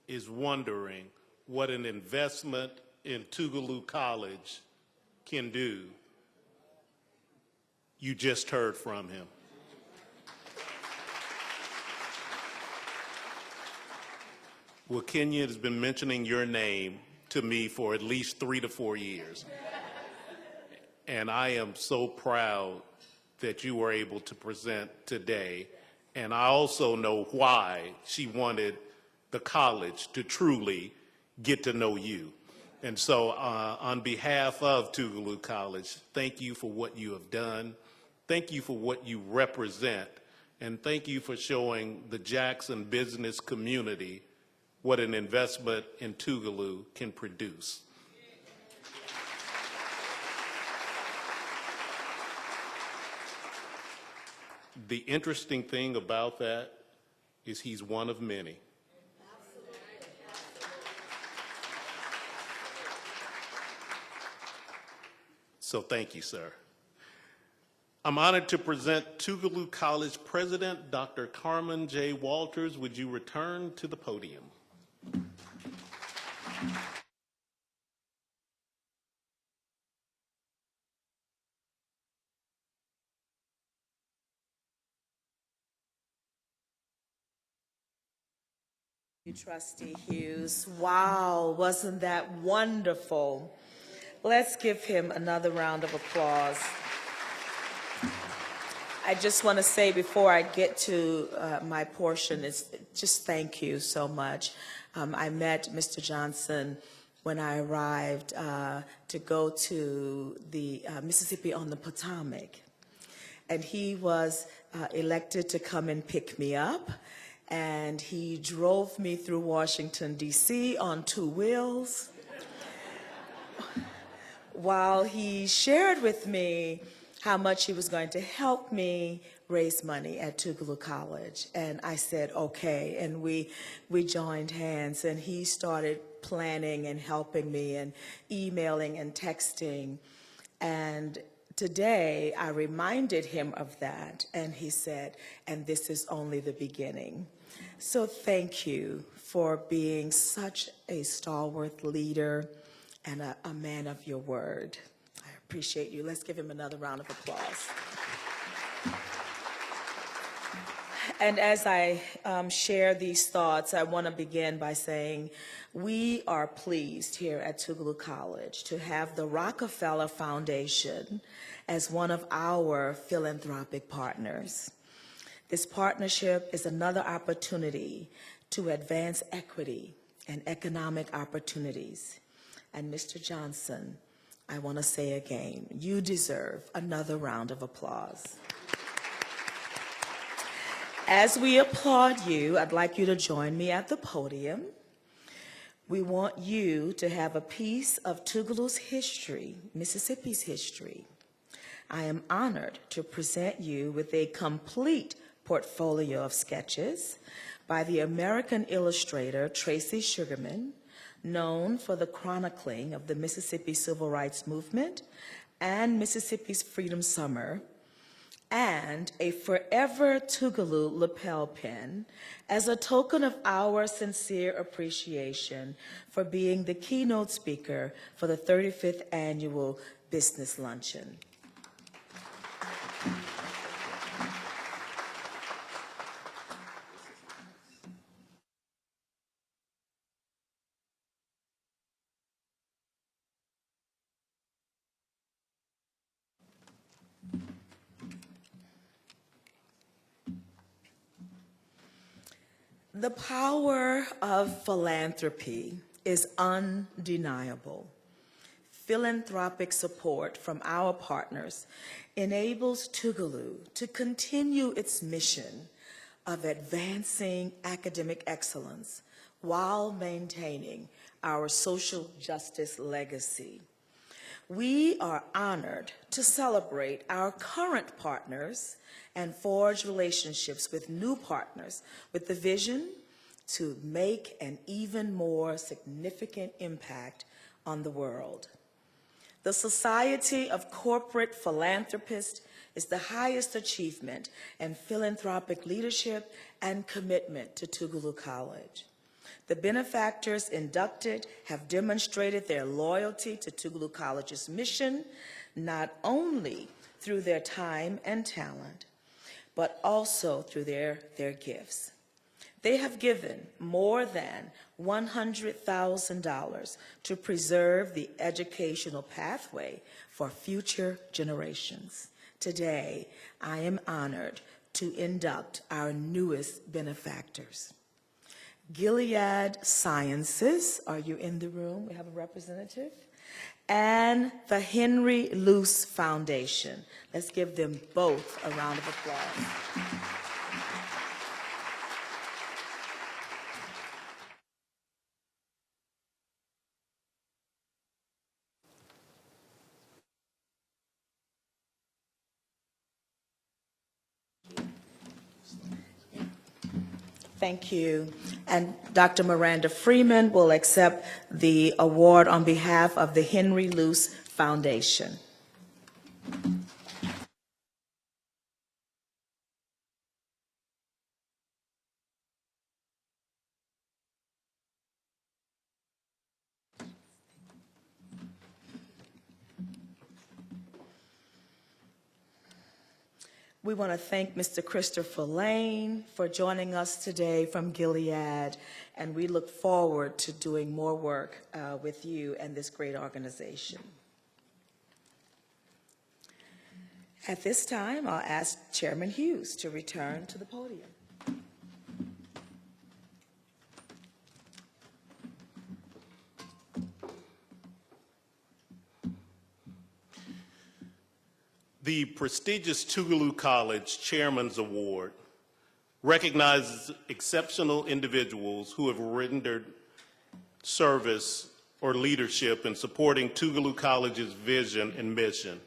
is wondering what an investment in Tougaloo College can do, you just heard from him. Well, Kenya has been mentioning your name to me for at least 3 to 4 years. And I am so proud that you were able to present today. And I also know why she wanted the college to truly get to know you. And so on behalf of Tougaloo College, thank you for what you have done. Thank you for what you represent. And thank you for showing the Jackson business community what an investment in Tougaloo can produce. The interesting thing about that is he's one of many. So thank you, sir. I'm honored to present Tougaloo College President, Dr. Carmen J. Walters. Would you return to the podium? You, Trustee Hughes. Wow, wasn't that wonderful? Let's give him another round of applause. I just want to say before I get to my portion, is just thank you so much. I met Mr. Johnson when I arrived to go to the Mississippi on the Potomac, and he was elected to come and pick me up. And he drove me through Washington, D.C. on 2 wheels while he shared with me how much he was going to help me raise money at Tougaloo College. And I said, okay, and we joined hands, and he started planning and helping me and emailing and texting. And today, I reminded him of that, and he said, and this is only the beginning. So thank you for being such a stalwart leader and a man of your word. I appreciate you. Let's give him another round of applause. And as I share these thoughts, I want to begin by saying we are pleased here at Tougaloo College to have the Rockefeller Foundation as one of our philanthropic partners. This partnership is another opportunity to advance equity and economic opportunities. And Mr. Johnson, I want to say again, you deserve another round of applause. As we applaud you, I'd like you to join me at the podium. We want you to have a piece of Tougaloo's history, Mississippi's history. I am honored to present you with a complete portfolio of sketches by the American illustrator Tracy Sugarman, known for the chronicling of the Mississippi Civil Rights Movement and Mississippi's Freedom Summer, and a Forever Tougaloo lapel pin as a token of our sincere appreciation for being the keynote speaker for the 35th Annual Business Luncheon. The power of philanthropy is undeniable. Philanthropic support from our partners enables Tougaloo to continue its mission of advancing academic excellence while maintaining our social justice legacy. We are honored to celebrate our current partners and forge relationships with new partners with the vision to make an even more significant impact on the world. The Society of Corporate Philanthropists is the highest achievement in philanthropic leadership and commitment to Tougaloo College. The benefactors inducted have demonstrated their loyalty to Tougaloo College's mission, not only through their time and talent, but also through their gifts. They have given more than $100,000 to preserve the educational pathway for future generations. Today, I am honored to induct our newest benefactors. Gilead Sciences, are you in the room? We have a representative. And the Henry Luce Foundation. Let's give them both a round of applause. Thank you. And Dr. Miranda Freeman will accept the award on behalf of the Henry Luce Foundation. We want to thank Mr. Christopher Lane for joining us today from Gilead, and we look forward to doing more work with you and this great organization. At this time, I'll ask Chairman Hughes to return to the podium. The prestigious Tougaloo College Chairman's Award recognizes exceptional individuals who have rendered service or leadership in supporting Tougaloo College's vision and mission.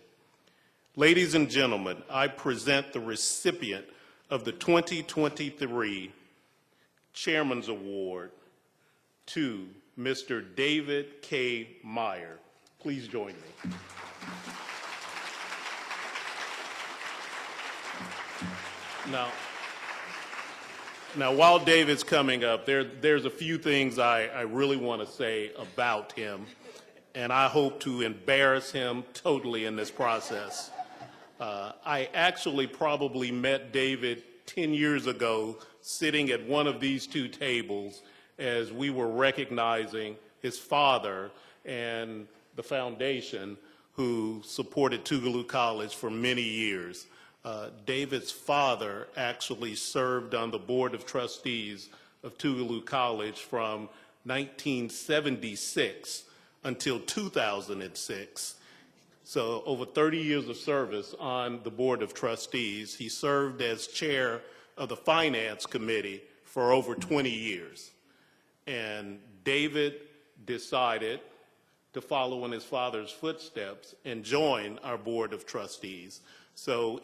Ladies and gentlemen, I present the recipient of the 2023 Chairman's Award to Mr. David K. Meyer. Please join me. Now, while David's coming up, there's a few things I really want to say about him, and I hope to embarrass him totally in this process. I actually probably met David 10 years ago sitting at one of these two tables as we were recognizing his father and the foundation who supported Tougaloo College for many years. David's father actually served on the Board of Trustees of Tougaloo College from 1976 until 2006. So over 30 years of service on the Board of Trustees. He served as chair of the Finance Committee for over 20 years. And David decided to follow in his father's footsteps and join our Board of Trustees. So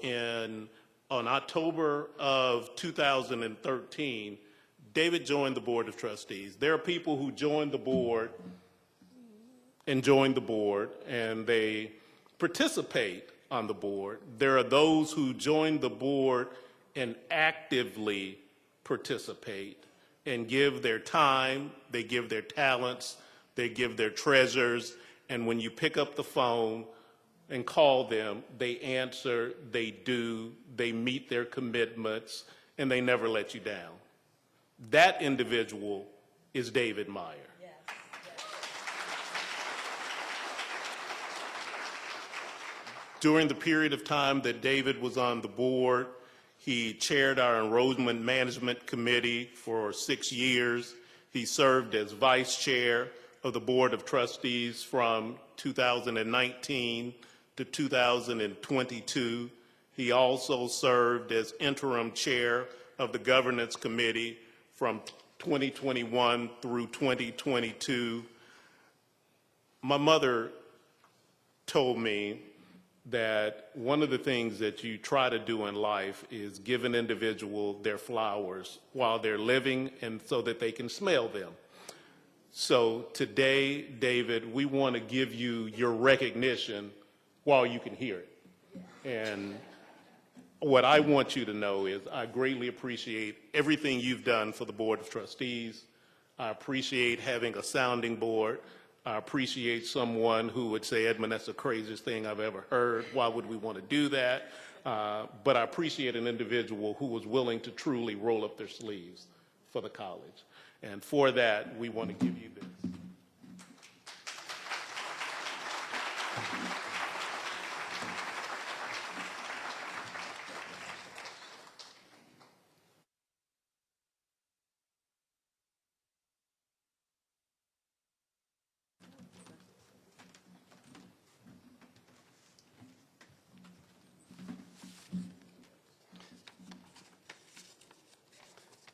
on October of 2013, David joined the Board of Trustees. There are people who joined the board and they participate on the board. There are those who join the board and actively participate and give their time, they give their talents, they give their treasures, and when you pick up the phone and call them, they answer, they do, they meet their commitments, and they never let you down. That individual is David Meyer. Yes. During the period of time that David was on the board, he chaired our Enrollment Management Committee for 6 years. He served as vice chair of the Board of Trustees from 2019 to 2022. He also served as interim chair of the Governance Committee from 2021 through 2022. My mother told me that one of the things that you try to do in life is give an individual their flowers while they're living and so that they can smell them. So today, David, we want to give you your recognition while you can hear it. And what I want you to know is I greatly appreciate everything you've done for the Board of Trustees. I appreciate having a sounding board. I appreciate someone who would say, Edmund, that's the craziest thing I've ever heard. Why would we want to do that? But I appreciate an individual who was willing to truly roll up their sleeves for the college. And for that, we want to give you this.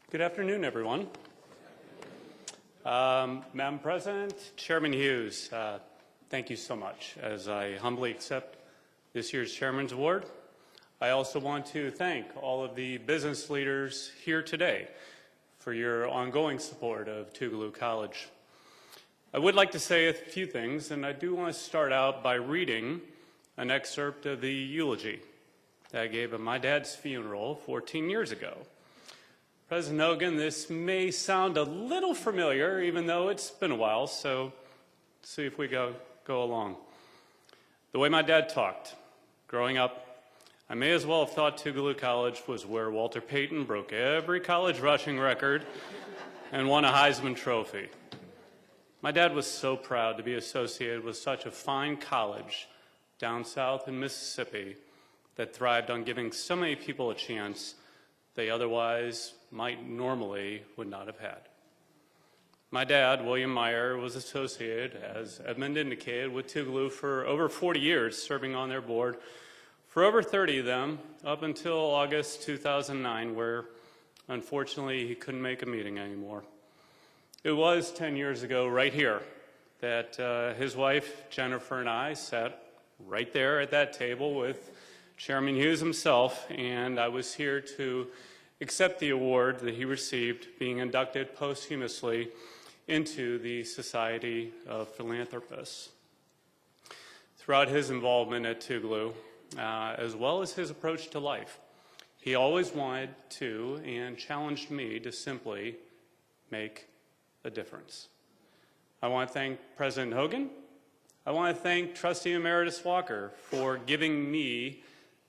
Good afternoon, everyone. Madam President, Chairman Hughes, thank you so much as I humbly accept this year's Chairman's Award. I also want to thank all of the business leaders here today for your ongoing support of Tougaloo College. I would like to say a few things, and I do want to start out by reading an excerpt of the eulogy that I gave at my dad's funeral 14 years ago. President Hogan, this may sound a little familiar, even though it's been a while, so let's see if we go along. The way my dad talked, growing up, I may as well have thought Tougaloo College was where Walter Payton broke every college rushing record and won a Heisman Trophy. My dad was so proud to be associated with such a fine college down south in Mississippi that thrived on giving so many people a chance they otherwise normally would not have had. My dad, William Meyer, was associated, as Edmund indicated, with Tougaloo for over 40 years, serving on their board for over 30 of them, up until August 2009, where unfortunately he couldn't make a meeting anymore. It was 10 years ago, right here, that his wife, Jennifer, and I sat right there at that table with Chairman Hughes himself, and I was here to accept the award that he received, being inducted posthumously into the Society of Philanthropists. Throughout his involvement at Tougaloo, as well as his approach to life, he always wanted to and challenged me to simply make a difference. I want to thank President Hogan. I want to thank Trustee Emeritus Walker for giving me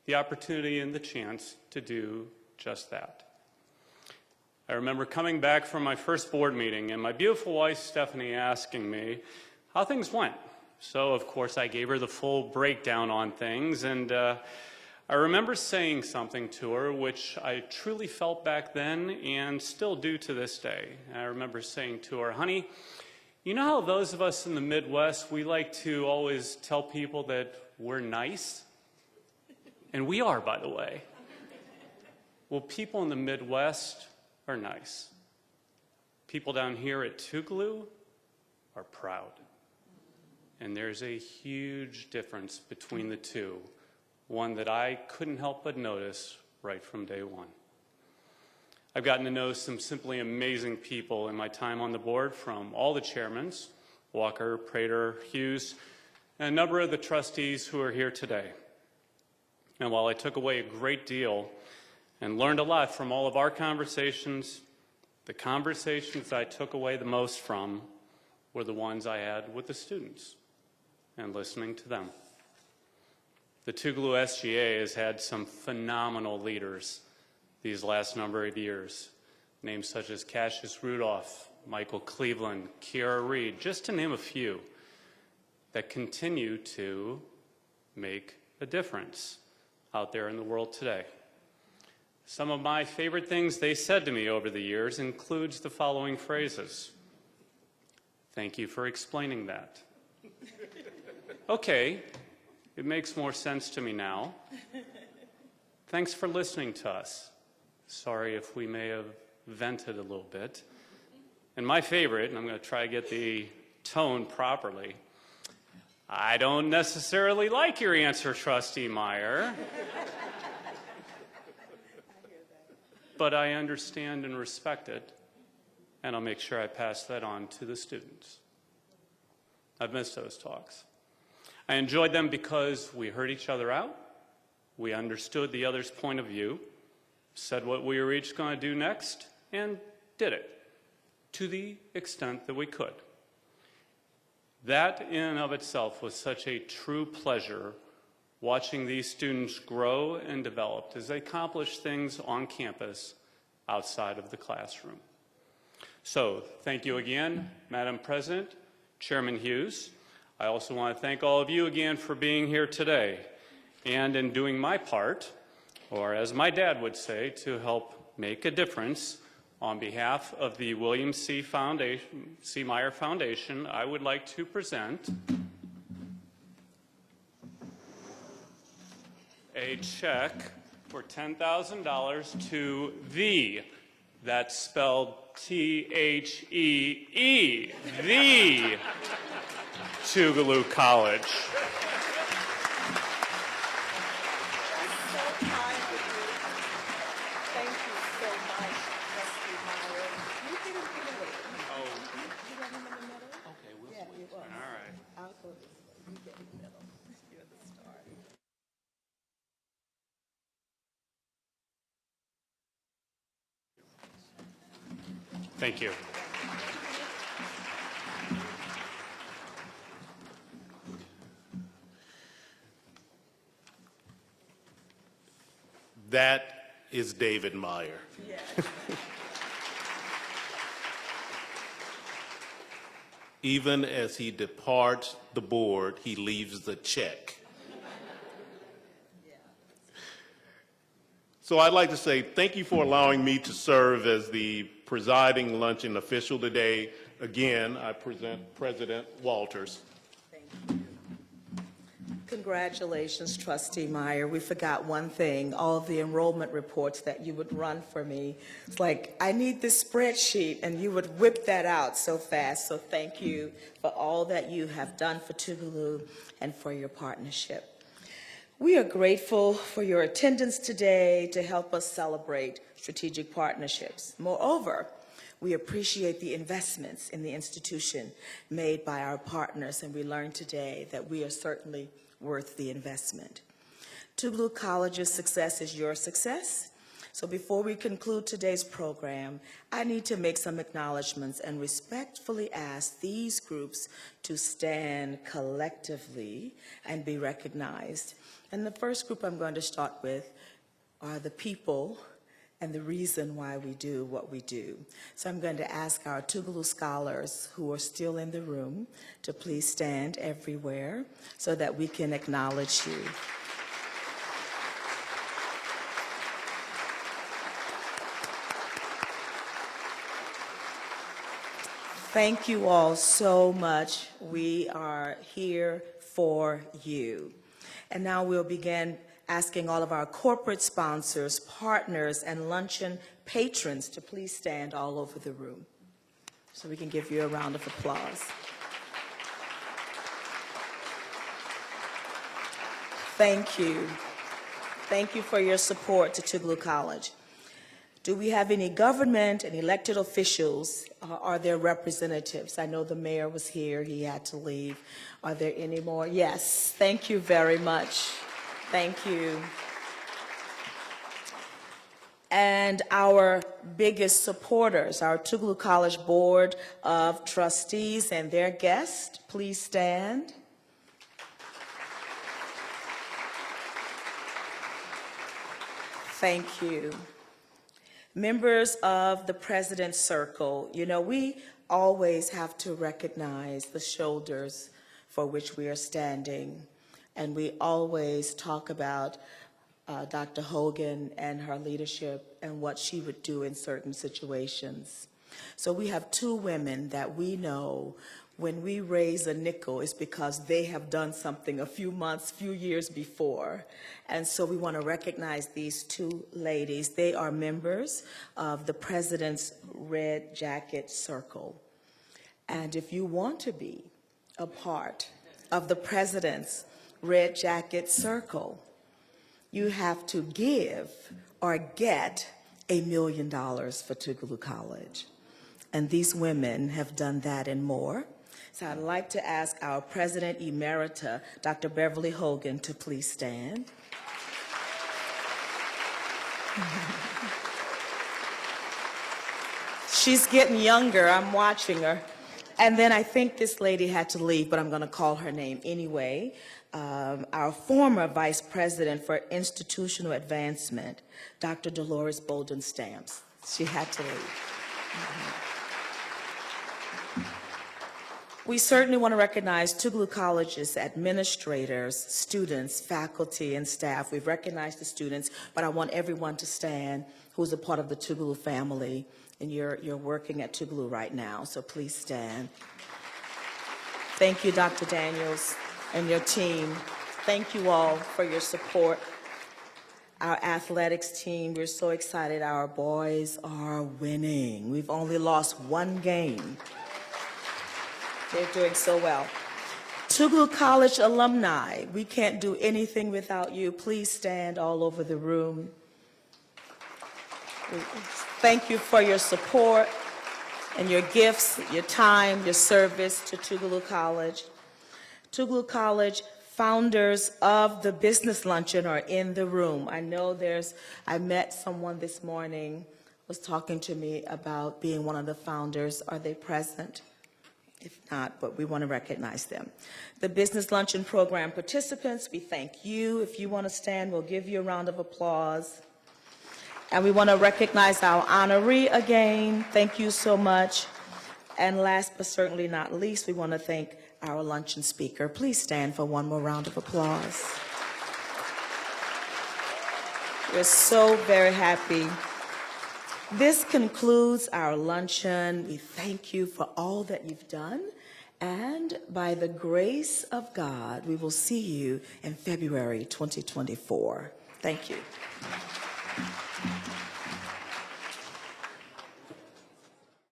the opportunity and the chance to do just that. I remember coming back from my first board meeting and my beautiful wife, Stephanie, asking me how things went. So, of course, I gave her the full breakdown on things, and I remember saying something to her which I truly felt back then and still do to this day. I remember saying to her, honey, you know how those of us in the Midwest, we like to always tell people that we're nice? And we are, by the way. Well, people in the Midwest are nice. People down here at Tougaloo are proud. And there's a huge difference between the two, one that I couldn't help but notice right from day one. I've gotten to know some simply amazing people in my time on the board, from all the chairmen, Walker, Prater, Hughes, and a number of the trustees who are here today. And while I took away a great deal and learned a lot from all of our conversations, the conversations I took away the most from were the ones I had with the students and listening to them. The Tougaloo SGA has had some phenomenal leaders these last number of years, names such as Cassius Rudolph, Michael Cleveland, Kiara Reed, just to name a few, that continue to make a difference out there in the world today. Some of my favorite things they said to me over the years includes the following phrases. Thank you for explaining that. Okay, it makes more sense to me now. Thanks for listening to us. Sorry if we may have vented a little bit. And my favorite, and I'm going to try to get the tone properly, I don't necessarily like your answer, Trustee Meyer. But I understand and respect it, and I'll make sure I pass that on to the students. I've missed those talks. I enjoyed them because we heard each other out, we understood the other's point of view, said what we were each going to do next, and did it to the extent that we could. That in and of itself was such a true pleasure, watching these students grow and develop as they accomplish things on campus outside of the classroom. So, thank you again, Madam President, Chairman Hughes. I also want to thank all of you again for being here today and in doing my part, or as my dad would say, to help make a difference. On behalf of the William C. Meyer Foundation, I would like to present a check for $10,000 to the, that's spelled T-H-E-E, the Tougaloo College. Thank you so much, Trustee Meyer. Thank you. That is David Meyer. Even as he departs the board, he leaves the check. So I'd like to say thank you for allowing me to serve as the presiding luncheon official today. Again, I present President Walters. Congratulations, Trustee Meyer. We forgot one thing, all of the enrollment reports that you would run for me. It's like, I need this spreadsheet, and you would whip that out so fast. So thank you for all that you have done for Tougaloo and for your partnership. We are grateful for your attendance today to help us celebrate strategic partnerships. Moreover, we appreciate the investments in the institution made by our partners, and we learned today that we are certainly worth the investment. Tougaloo College's success is your success. So before we conclude today's program, I need to make some acknowledgments and respectfully ask these groups to stand collectively and be recognized. And the first group I'm going to start with are the people and the reason why we do what we do. So I'm going to ask our Tougaloo scholars who are still in the room to please stand everywhere so that we can acknowledge you. Thank you all so much. We are here for you. And now we'll begin asking all of our corporate sponsors, partners, and luncheon patrons to please stand all over the room so we can give you a round of applause. Thank you. Thank you for your support to Tougaloo College. Do we have any government and elected officials? Are there representatives? I know the mayor was here. He had to leave. Are there any more? Yes. Thank you very much. Thank you. And our biggest supporters, our Tougaloo College Board of Trustees and their guests, please stand. Thank you. Members of the President's Circle, you know, we always have to recognize the shoulders for which we are standing. And we always talk about Dr. Hogan and her leadership and what she would do in certain situations. So we have two women that we know when we raise a nickel is because they have done something a few months, few years before. And so we want to recognize these two ladies. They are members of the President's Red Jacket Circle. And if you want to be a part of the President's Red Jacket Circle, you have to give or get $1 million for Tougaloo College. And these women have done that and more. So I'd like to ask our President Emerita, Dr. Beverly Hogan, to please stand. She's getting younger. I'm watching her. And then I think this lady had to leave, but I'm going to call her name anyway. Our former Vice President for Institutional Advancement, Dr. Dolores Bolden Stamps. She had to leave. We certainly want to recognize Tougaloo College's administrators, students, faculty, and staff. We've recognized the students, but I want everyone to stand who's a part of the Tougaloo family, and you're working at Tougaloo right now, so please stand. Thank you, Dr. Daniels and your team. Thank you all for your support. Our athletics team, we're so excited. Our boys are winning. We've only lost one game. They're doing so well. Tougaloo College alumni, we can't do anything without you. Please stand all over the room. Thank you for your support and your gifts, your time, your service to Tougaloo College. Tougaloo College founders of the Business Luncheon are in the room. I know I met someone this morning was talking to me about being one of the founders. Are they present? If not, but we want to recognize them. The Business Luncheon Program participants, we thank you. If you want to stand, we'll give you a round of applause. And we want to recognize our honoree again. Thank you so much. And last but certainly not least, we want to thank our luncheon speaker. Please stand for one more round of applause. We're so very happy. This concludes our luncheon. We thank you for all that you've done. And by the grace of God, we will see you in February 2024. Thank you.